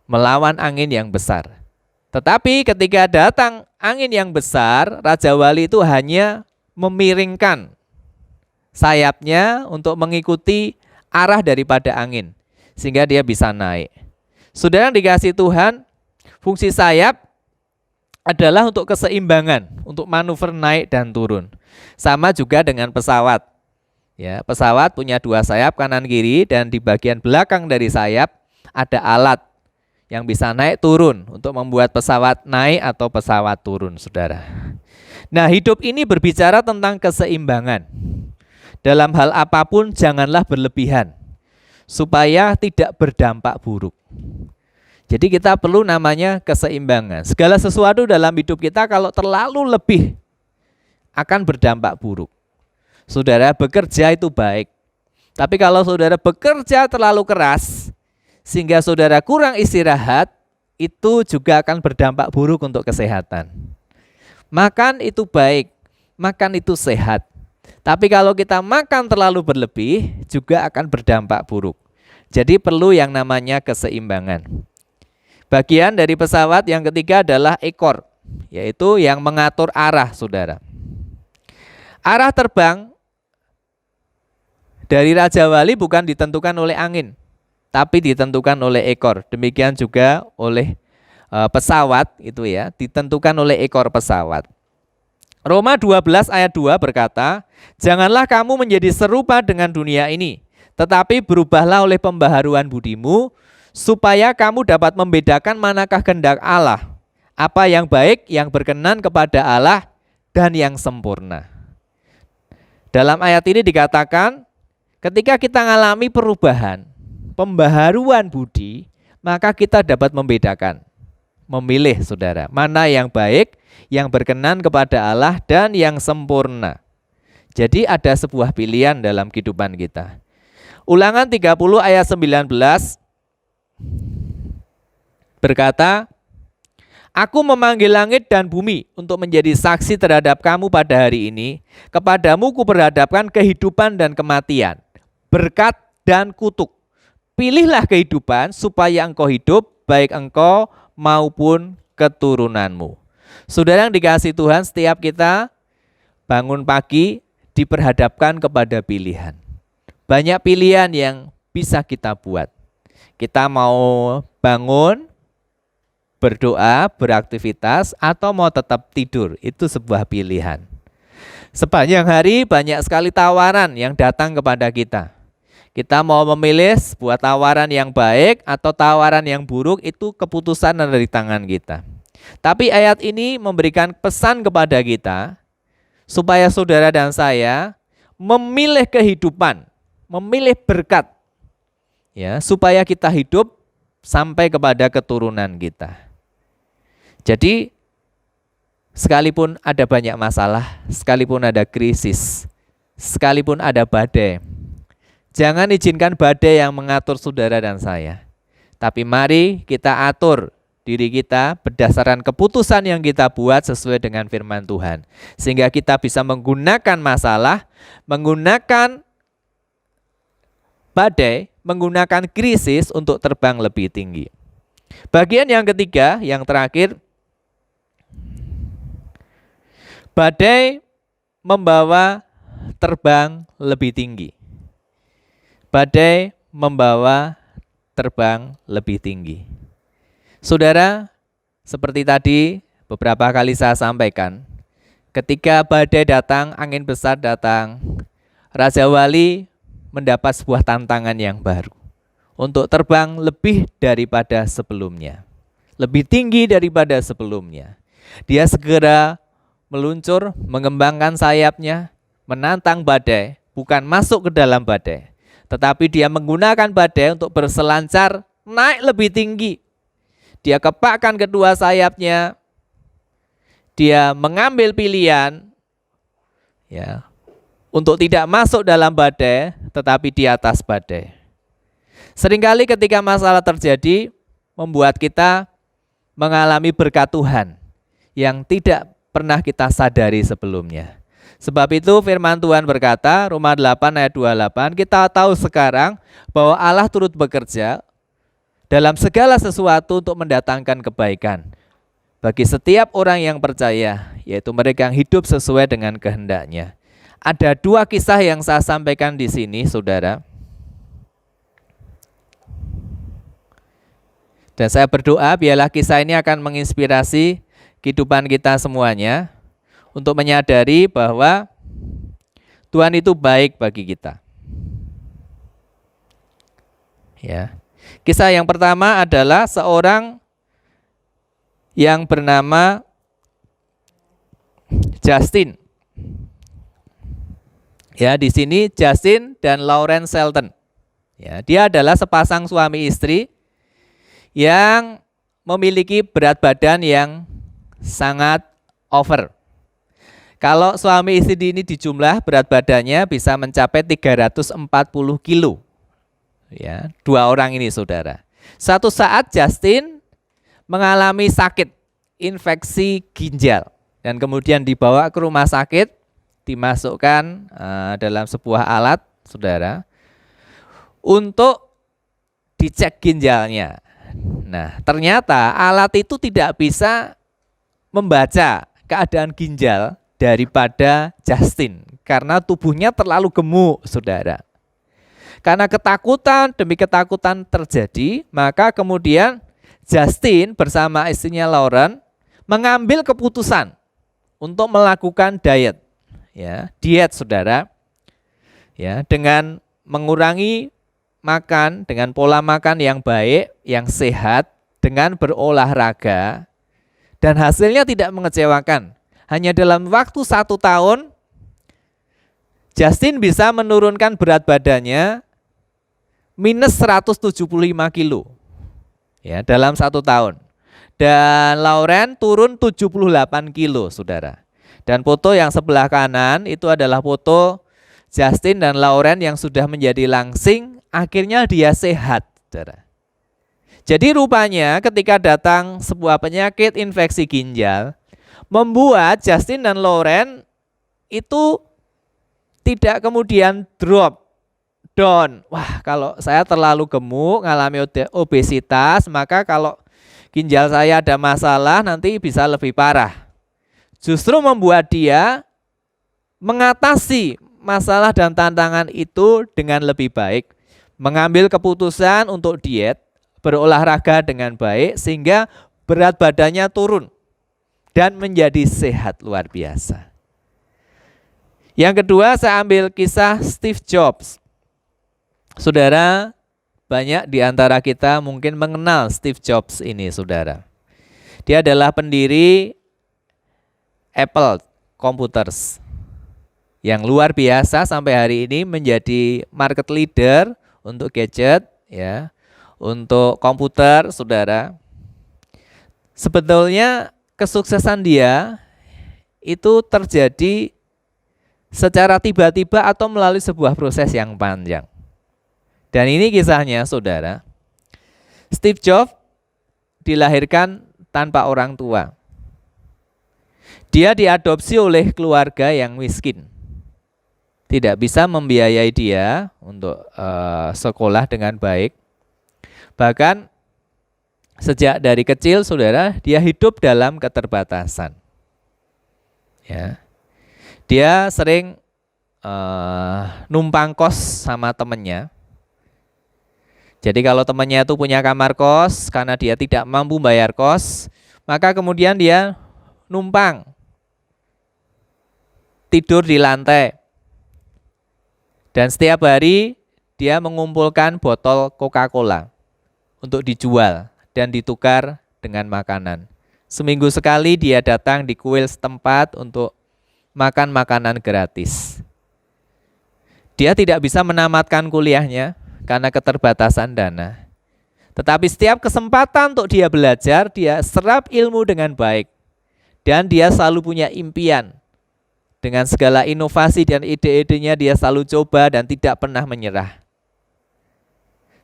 melawan angin yang besar. Tetapi ketika datang angin yang besar, Raja Wali itu hanya memiringkan sayapnya untuk mengikuti arah daripada angin, sehingga dia bisa naik. Saudara yang dikasihi Tuhan, fungsi sayap adalah untuk keseimbangan, untuk manuver naik dan turun. Sama juga dengan pesawat. Ya, pesawat punya 2 sayap kanan kiri, dan di bagian belakang dari sayap ada alat yang bisa naik turun untuk membuat pesawat naik atau pesawat turun, saudara. Nah, hidup ini berbicara tentang keseimbangan. Dalam hal apapun janganlah berlebihan, supaya tidak berdampak buruk. Jadi kita perlu namanya keseimbangan. Segala sesuatu dalam hidup kita kalau terlalu lebih akan berdampak buruk. Saudara, bekerja itu baik. Tapi kalau saudara bekerja terlalu keras, sehingga saudara kurang istirahat, itu juga akan berdampak buruk untuk kesehatan. Makan itu baik, makan itu sehat. Tapi kalau kita makan terlalu berlebih, juga akan berdampak buruk. Jadi perlu yang namanya keseimbangan. Bagian dari pesawat yang ketiga adalah ekor, yaitu yang mengatur arah, saudara. Arah terbang dari Raja Wali bukan ditentukan oleh angin, tapi ditentukan oleh ekor. Demikian juga oleh pesawat itu ya, ditentukan oleh ekor pesawat. Roma 12 ayat 2 berkata, "Janganlah kamu menjadi serupa dengan dunia ini, tetapi berubahlah oleh pembaharuan budimu, supaya kamu dapat membedakan manakah kehendak Allah, apa yang baik, yang berkenan kepada Allah, dan yang sempurna." Dalam ayat ini dikatakan, ketika kita mengalami perubahan, pembaharuan budi, maka kita dapat membedakan, memilih, saudara, mana yang baik, yang berkenan kepada Allah, dan yang sempurna. Jadi ada sebuah pilihan dalam kehidupan kita. Ulangan 30 ayat 19 berkata, "Aku memanggil langit dan bumi untuk menjadi saksi terhadap kamu pada hari ini. Kepadamu kuperhadapkan kehidupan dan kematian, berkat dan kutuk. Pilihlah kehidupan supaya engkau hidup, baik engkau maupun keturunanmu." Saudara yang dikasihi Tuhan, setiap kita bangun pagi diperhadapkan kepada pilihan. Banyak pilihan yang bisa kita buat. Kita mau bangun, berdoa, beraktivitas, atau mau tetap tidur, itu sebuah pilihan. Sepanjang hari banyak sekali tawaran yang datang kepada kita. Kita mau memilih sebuah tawaran yang baik atau tawaran yang buruk, itu keputusan ada di tangan kita. Tapi ayat ini memberikan pesan kepada kita supaya saudara dan saya memilih kehidupan, memilih berkat, ya, supaya kita hidup sampai kepada keturunan kita. Jadi sekalipun ada banyak masalah, sekalipun ada krisis, sekalipun ada badai, jangan izinkan badai yang mengatur saudara dan saya. Tapi mari kita atur diri kita berdasarkan keputusan yang kita buat sesuai dengan firman Tuhan. Sehingga kita bisa menggunakan masalah, menggunakan Badai menggunakan krisis untuk terbang lebih tinggi. Bagian yang ketiga, yang terakhir, badai membawa terbang lebih tinggi. Badai membawa terbang lebih tinggi. Saudara, seperti tadi beberapa kali saya sampaikan, ketika badai datang, angin besar datang, Raja Wali mendapat sebuah tantangan yang baru untuk terbang lebih daripada sebelumnya, lebih tinggi daripada sebelumnya. Dia segera meluncur, mengembangkan sayapnya, menantang badai, bukan masuk ke dalam badai, tetapi dia menggunakan badai untuk berselancar naik lebih tinggi. Dia kepakkan kedua sayapnya, dia mengambil pilihan ya untuk tidak masuk dalam badai, tetapi di atas badai. Seringkali ketika masalah terjadi, membuat kita mengalami berkat Tuhan yang tidak pernah kita sadari sebelumnya. Sebab itu firman Tuhan berkata, Roma 8 ayat 28, kita tahu sekarang bahwa Allah turut bekerja dalam segala sesuatu untuk mendatangkan kebaikan bagi setiap orang yang percaya, yaitu mereka yang hidup sesuai dengan kehendaknya. Ada dua kisah yang saya sampaikan di sini, saudara. Dan saya berdoa biarlah kisah ini akan menginspirasi kehidupan kita semuanya untuk menyadari bahwa Tuhan itu baik bagi kita. Ya. Kisah yang pertama adalah seorang yang bernama Justin. Ya, di sini Justin dan Lauren Shelton. Ya, dia adalah sepasang suami istri yang memiliki berat badan yang sangat over. Kalau suami istri ini dijumlah berat badannya bisa mencapai 340 kilo. Ya, dua orang ini saudara. Suatu saat Justin mengalami sakit infeksi ginjal dan kemudian dibawa ke rumah sakit, dimasukkan dalam sebuah alat saudara untuk dicek ginjalnya. Nah, ternyata alat itu tidak bisa membaca keadaan ginjal daripada Justin karena tubuhnya terlalu gemuk, saudara. Karena ketakutan demi ketakutan terjadi, maka kemudian Justin bersama istrinya Lauren mengambil keputusan untuk melakukan diet, ya, diet, saudara, ya, dengan mengurangi makan dengan pola makan yang baik, yang sehat, dengan berolahraga, dan hasilnya tidak mengecewakan. Hanya dalam waktu 1 tahun, Justin bisa menurunkan berat badannya minus 175 kilo ya, dalam 1 tahun. Dan Lauren turun 78 kilo, saudara. Dan foto yang sebelah kanan itu adalah foto Justin dan Lauren yang sudah menjadi langsing. Akhirnya dia sehat, saudara. Jadi rupanya ketika datang sebuah penyakit infeksi ginjal, membuat Justin dan Lauren itu tidak kemudian drop down. Wah, kalau saya terlalu gemuk, ngalami obesitas, maka kalau ginjal saya ada masalah nanti bisa lebih parah. Justru membuat dia mengatasi masalah dan tantangan itu dengan lebih baik. Mengambil keputusan untuk diet, berolahraga dengan baik sehingga berat badannya turun dan menjadi sehat luar biasa. Yang kedua, saya ambil kisah Steve Jobs. Saudara, banyak di antara kita mungkin mengenal Steve Jobs ini, saudara. Dia adalah pendiri Apple Computers yang luar biasa sampai hari ini menjadi market leader untuk gadget, ya, untuk komputer, saudara. Sebetulnya kesuksesan dia itu terjadi secara tiba-tiba atau melalui sebuah proses yang panjang. Dan ini kisahnya, saudara. Steve Jobs dilahirkan tanpa orang tua. Dia diadopsi oleh keluarga yang miskin. tidak bisa membiayai dia untuk sekolah dengan baik. Bahkan sejak dari kecil, saudara, dia hidup dalam keterbatasan. Ya, dia sering numpang kos sama temennya. Jadi kalau temannya itu punya kamar kos, karena dia tidak mampu bayar kos, maka kemudian dia numpang tidur di lantai. Dan setiap hari dia mengumpulkan botol Coca-Cola untuk dijual dan ditukar dengan makanan. Seminggu sekali dia datang di kuil setempat untuk makan makanan gratis. Dia tidak bisa menamatkan kuliahnya karena keterbatasan dana. Tetapi setiap kesempatan untuk dia belajar, dia serap ilmu dengan baik. Dan dia selalu punya impian. Dengan segala inovasi dan ide-idenya dia selalu coba dan tidak pernah menyerah.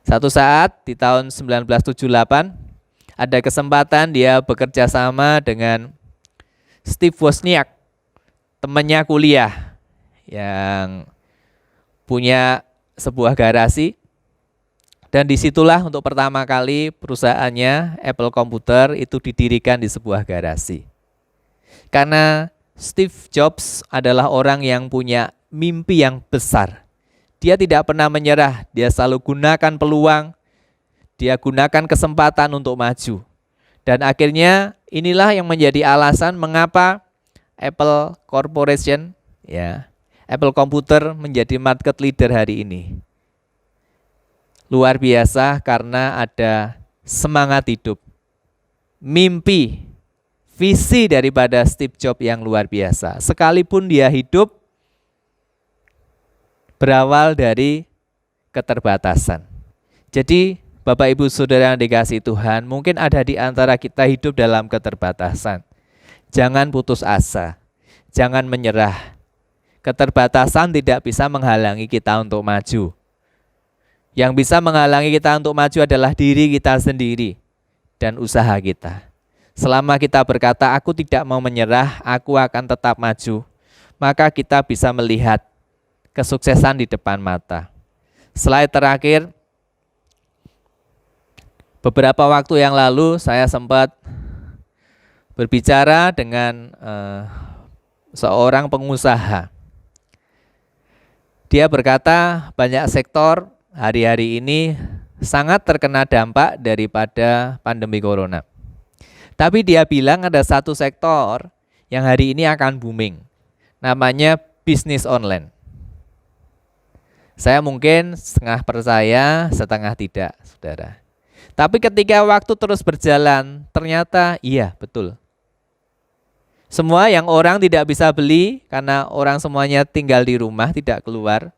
Satu saat di tahun 1978 ada kesempatan dia bekerja sama dengan Steve Wozniak, temannya kuliah yang punya sebuah garasi. Dan disitulah untuk pertama kali perusahaannya Apple Computer itu didirikan di sebuah garasi. Karena Steve Jobs adalah orang yang punya mimpi yang besar. Dia tidak pernah menyerah, dia selalu gunakan peluang, dia gunakan kesempatan untuk maju. Dan akhirnya inilah yang menjadi alasan mengapa Apple Corporation, ya, Apple Computer menjadi market leader hari ini. Luar biasa karena ada semangat hidup, mimpi, visi daripada Steve Jobs yang luar biasa. Sekalipun dia hidup berawal dari keterbatasan. Jadi Bapak Ibu Saudara yang dikasihi Tuhan, mungkin ada di antara kita hidup dalam keterbatasan. Jangan putus asa, jangan menyerah. Keterbatasan tidak bisa menghalangi kita untuk maju. Yang bisa menghalangi kita untuk maju adalah diri kita sendiri dan usaha kita. Selama kita berkata, aku tidak mau menyerah, aku akan tetap maju, maka kita bisa melihat kesuksesan di depan mata. Slide terakhir, beberapa waktu yang lalu saya sempat berbicara dengan seorang pengusaha. Dia berkata banyak sektor hari-hari ini sangat terkena dampak daripada pandemi corona. Tapi dia bilang ada satu sektor yang hari ini akan booming. Namanya bisnis online. Saya mungkin setengah percaya, setengah tidak, saudara. Tapi ketika waktu terus berjalan, ternyata iya, betul. Semua yang orang tidak bisa beli karena orang semuanya tinggal di rumah, tidak keluar.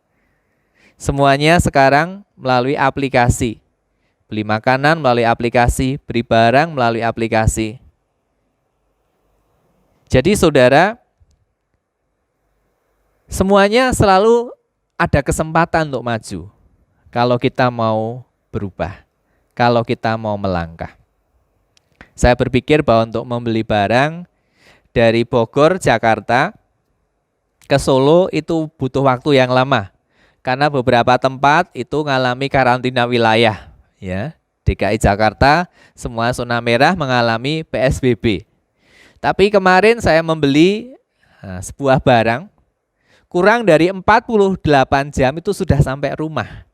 Semuanya sekarang melalui aplikasi. Beli makanan melalui aplikasi, beli barang melalui aplikasi. Jadi saudara, semuanya selalu ada kesempatan untuk maju. Kalau kita mau berubah, kalau kita mau melangkah. Saya berpikir bahwa untuk membeli barang dari Bogor, Jakarta ke Solo itu butuh waktu yang lama. Karena beberapa tempat itu mengalami karantina wilayah. Ya, DKI Jakarta semua zona merah mengalami PSBB. Tapi kemarin saya membeli sebuah barang kurang dari 48 jam itu sudah sampai rumah.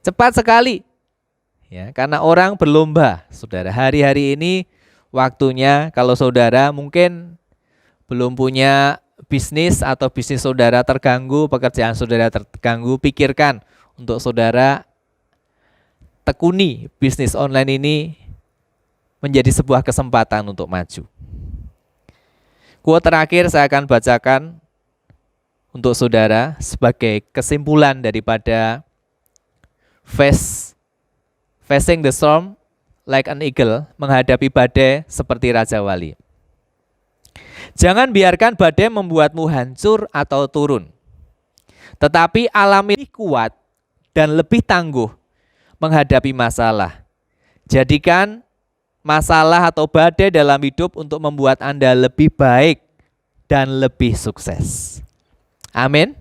Cepat sekali. Ya, karena orang berlomba, saudara. Hari-hari ini waktunya kalau saudara mungkin belum punya bisnis atau bisnis saudara terganggu, pekerjaan saudara terganggu, pikirkan untuk saudara tekuni bisnis online ini menjadi sebuah kesempatan untuk maju. Quote terakhir saya akan bacakan untuk saudara sebagai kesimpulan daripada facing the storm like an eagle, menghadapi badai seperti Raja Wali. Jangan biarkan badai membuatmu hancur atau turun. Tetapi alami kuat dan lebih tangguh menghadapi masalah. Jadikan masalah atau badai dalam hidup untuk membuat Anda lebih baik dan lebih sukses. Amin.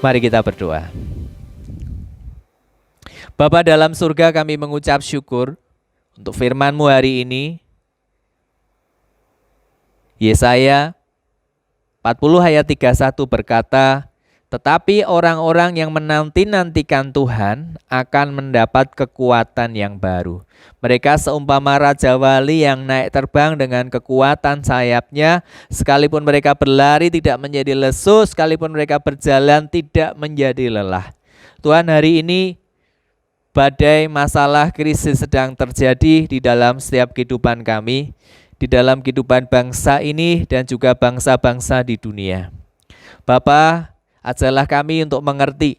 Mari kita berdoa. Bapa dalam surga, kami mengucap syukur untuk firman-Mu hari ini. Yesaya 40 ayat 31 berkata, tetapi orang-orang yang menanti-nantikan Tuhan akan mendapat kekuatan yang baru. Mereka seumpama raja wali yang naik terbang dengan kekuatan sayapnya. Sekalipun mereka berlari tidak menjadi lesu, sekalipun mereka berjalan tidak menjadi lelah. Tuhan, hari ini badai, masalah, krisis sedang terjadi di dalam setiap kehidupan kami, di dalam kehidupan bangsa ini dan juga bangsa-bangsa di dunia. Bapa, ajarlah kami untuk mengerti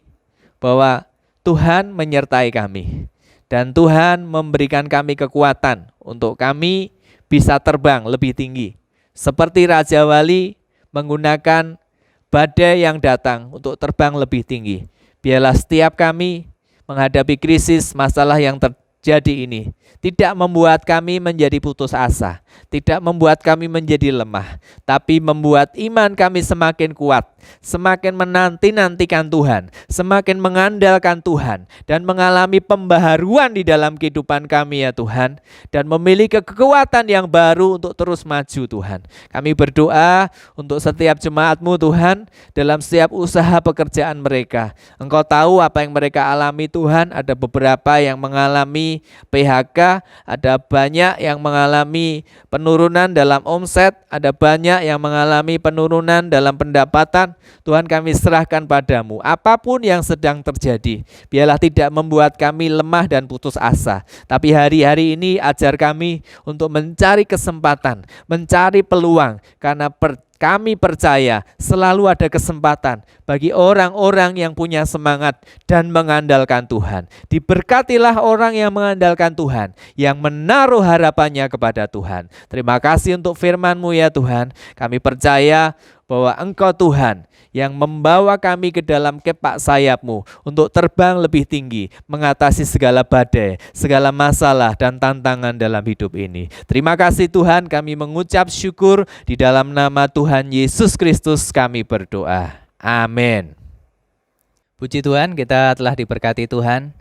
bahwa Tuhan menyertai kami dan Tuhan memberikan kami kekuatan untuk kami bisa terbang lebih tinggi. Seperti Raja Wali menggunakan badai yang datang untuk terbang lebih tinggi. Biarlah setiap kami menghadapi krisis, masalah yang terjadi ini tidak membuat kami menjadi putus asa, tidak membuat kami menjadi lemah, tapi membuat iman kami semakin kuat, semakin menanti-nantikan Tuhan, semakin mengandalkan Tuhan, dan mengalami pembaharuan di dalam kehidupan kami ya Tuhan, dan memiliki kekuatan yang baru untuk terus maju Tuhan. Kami berdoa untuk setiap jemaat-Mu Tuhan, dalam setiap usaha pekerjaan mereka. Engkau tahu apa yang mereka alami Tuhan, ada beberapa yang mengalami PHK, ada banyak yang mengalami penurunan dalam omset, ada banyak yang mengalami penurunan dalam pendapatan. Tuhan, kami serahkan padamu apapun yang sedang terjadi, biarlah tidak membuat kami lemah dan putus asa, tapi hari-hari ini ajar kami untuk mencari kesempatan, mencari peluang, karena kami percaya selalu ada kesempatan bagi orang-orang yang punya semangat dan mengandalkan Tuhan. Diberkatilah orang yang mengandalkan Tuhan, yang menaruh harapannya kepada Tuhan. Terima kasih untuk firman-Mu ya Tuhan. Kami percaya bahwa Engkau Tuhan yang membawa kami ke dalam kepak sayap-Mu untuk terbang lebih tinggi, mengatasi segala badai, segala masalah dan tantangan dalam hidup ini. Terima kasih Tuhan, kami mengucap syukur di dalam nama Tuhan Yesus Kristus kami berdoa. Amin. Puji Tuhan, kita telah diberkati Tuhan.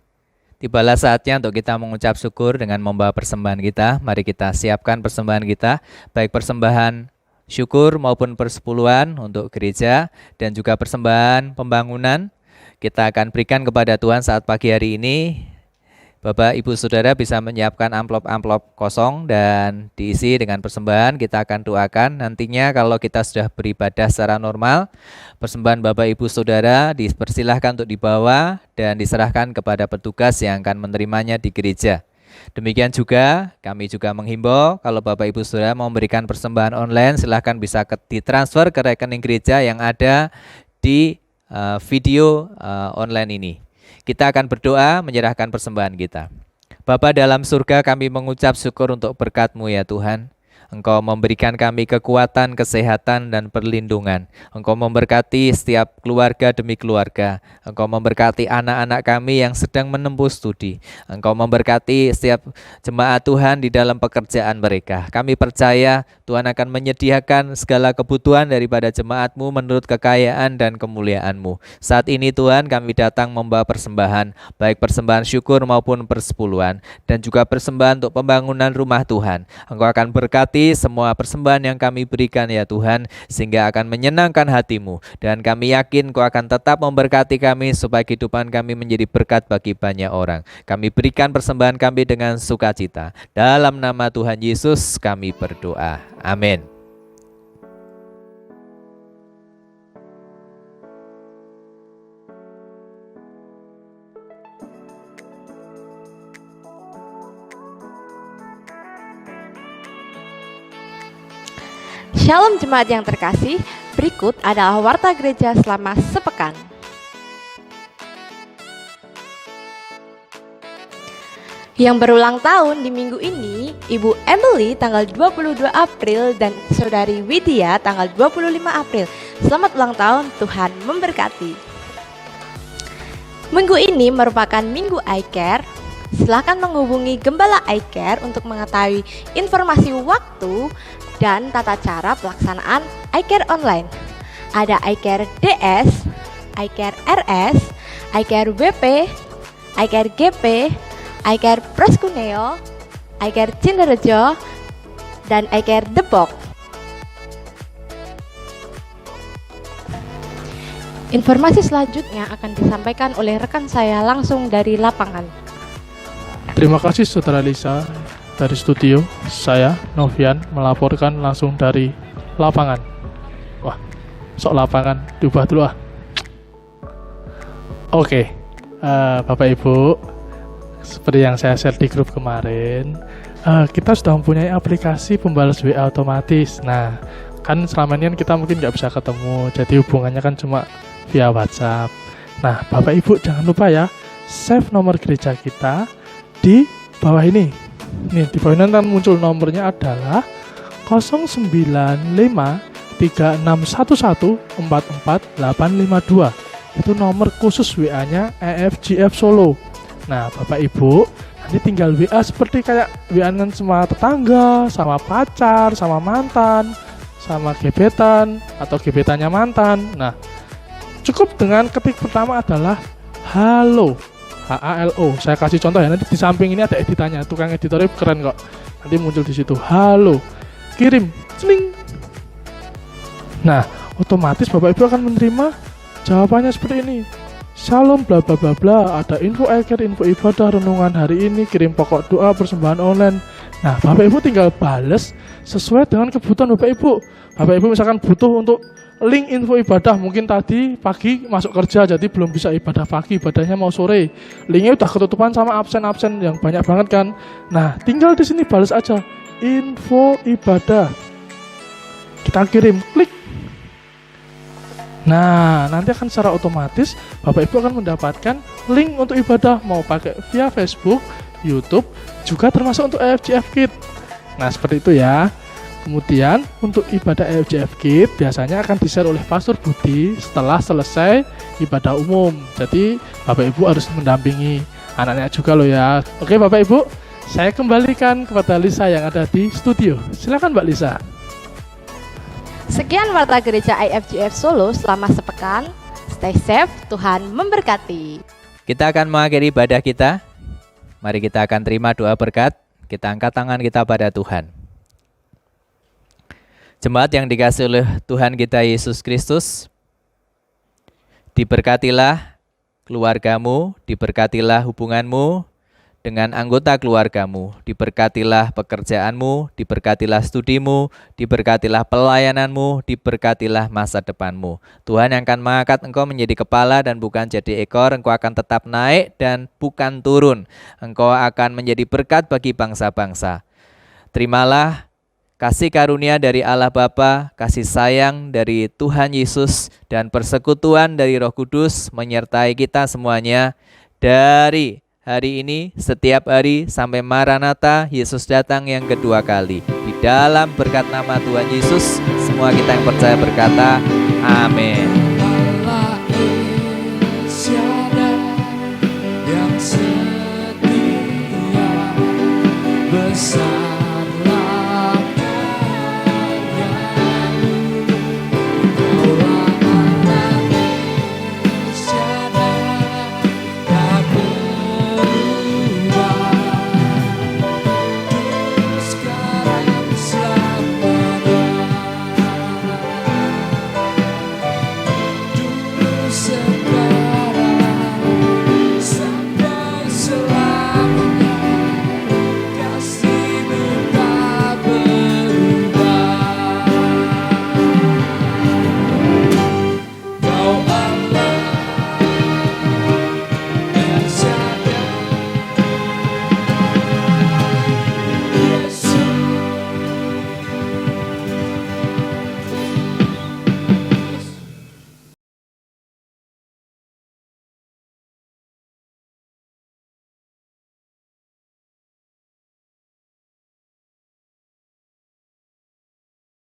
Tibalah saatnya untuk kita mengucap syukur dengan membawa persembahan kita. Mari kita siapkan persembahan kita, baik persembahan syukur maupun persepuluhan untuk gereja dan juga persembahan pembangunan. Kita akan berikan kepada Tuhan saat pagi hari ini. Bapak, Ibu, Saudara bisa menyiapkan amplop-amplop kosong dan diisi dengan persembahan. Kita akan doakan nantinya kalau kita sudah beribadah secara normal. Persembahan Bapak, Ibu, Saudara dipersilahkan untuk dibawa dan diserahkan kepada petugas yang akan menerimanya di gereja. Demikian juga kami juga menghimbau kalau Bapak Ibu Saudara mau memberikan persembahan online, silahkan bisa ditransfer ke rekening gereja yang ada di video online ini. Kita akan berdoa menyerahkan persembahan kita. Bapa dalam surga, kami mengucap syukur untuk berkat-Mu ya Tuhan. Engkau memberikan kami kekuatan, kesehatan, dan perlindungan. Engkau memberkati setiap keluarga demi keluarga. Engkau memberkati anak-anak kami yang sedang menempuh studi. Engkau memberkati setiap jemaat Tuhan di dalam pekerjaan mereka. Kami percaya Tuhan akan menyediakan segala kebutuhan daripada jemaat-Mu menurut kekayaan dan kemuliaan-Mu. Saat ini Tuhan, kami datang membawa persembahan, baik persembahan syukur maupun persepuluhan, dan juga persembahan untuk pembangunan rumah Tuhan. Engkau akan berkati semua persembahan yang kami berikan ya Tuhan, sehingga akan menyenangkan hati-Mu, dan kami yakin Kau akan tetap memberkati kami supaya kehidupan kami menjadi berkat bagi banyak orang. Kami berikan persembahan kami dengan sukacita. Dalam nama Tuhan Yesus kami berdoa. Amin. Shalom jemaat yang terkasih, berikut adalah warta gereja selama sepekan. Yang berulang tahun di minggu ini, Ibu Emily tanggal 22 April dan Saudari Widya tanggal 25 April. Selamat ulang tahun, Tuhan memberkati. Minggu ini merupakan Minggu iCare. Silakan menghubungi Gembala iCare untuk mengetahui informasi waktu dan tata cara pelaksanaan iCare online. Ada iCare DS, iCare RS, iCare WP, iCare GP, iCare Preskuneo, iCare Cinderejo, dan iCare Depok. Informasi selanjutnya akan disampaikan oleh rekan saya langsung dari lapangan. Terima kasih Saudara Lisa. Dari studio, saya Novian melaporkan langsung dari lapangan. Wah, sok lapangan diubah dulu ah. Oke, Bapak Ibu, seperti yang saya share di grup kemarin, kita sudah mempunyai aplikasi pembalas WA otomatis. Nah, kan selama ini kan kita mungkin nggak bisa ketemu, jadi hubungannya kan cuma via WhatsApp. Nah, Bapak Ibu jangan lupa ya, save nomor gereja kita di bawah ini. Nih, di bawah ini kan muncul nomornya adalah 09536114452. Itu nomor khusus WA-nya EFGF Solo. Nah, Bapak Ibu, nanti tinggal WA seperti kayak WA-an sama tetangga, sama pacar, sama mantan, sama gebetan, atau gebetannya mantan. Nah, cukup dengan ketik pertama adalah halo. HALO. Saya kasih contoh ya, nanti di samping ini ada editannya. Tukang editornya keren kok. Nanti muncul di situ. Halo. Kirim. Celing. Nah, otomatis Bapak Ibu akan menerima jawabannya seperti ini. Shalom bla bla bla bla. Ada info iCare, info ibadah, renungan hari ini, kirim pokok doa, persembahan online. Nah, Bapak Ibu tinggal bales sesuai dengan kebutuhan Bapak Ibu. Bapak Ibu misalkan butuh untuk link info ibadah, mungkin tadi pagi masuk kerja jadi belum bisa ibadah pagi, ibadahnya mau sore. Linknya udah ketutupan sama absen-absen yang banyak banget kan. Nah, tinggal di sini balas aja info ibadah. Kita kirim, klik. Nah, nanti akan secara otomatis Bapak Ibu akan mendapatkan link untuk ibadah, mau pakai via Facebook, YouTube, juga termasuk untuk EFGF Kit. Nah, seperti itu ya. Kemudian untuk ibadah EFGF Kit biasanya akan di-share oleh Pastor Budi setelah selesai ibadah umum. Jadi Bapak Ibu harus mendampingi anaknya juga loh ya. Oke Bapak Ibu, saya kembalikan kepada Lisa yang ada di studio. Silakan Mbak Lisa. Sekian Warta Gereja IFGF Solo selama sepekan. Stay safe, Tuhan memberkati. Kita akan mengakhiri ibadah kita. Mari kita akan terima doa berkat. Kita angkat tangan kita pada Tuhan. Jemaat yang dikasihi oleh Tuhan kita Yesus Kristus, diberkatilah keluargamu, diberkatilah hubunganmu dengan anggota keluargamu, diberkatilah pekerjaanmu, diberkatilah studimu, diberkatilah pelayananmu, diberkatilah masa depanmu. Tuhan yang akan mengangkat engkau menjadi kepala dan bukan jadi ekor, engkau akan tetap naik dan bukan turun. Engkau akan menjadi berkat bagi bangsa-bangsa. Terimalah kasih karunia dari Allah Bapa, kasih sayang dari Tuhan Yesus, dan persekutuan dari Roh Kudus menyertai kita semuanya dari hari ini, setiap hari sampai Maranatha, Yesus datang yang kedua kali. Di dalam berkat nama Tuhan Yesus, semua kita yang percaya berkata, amin. Allah Insyada yang setia besar.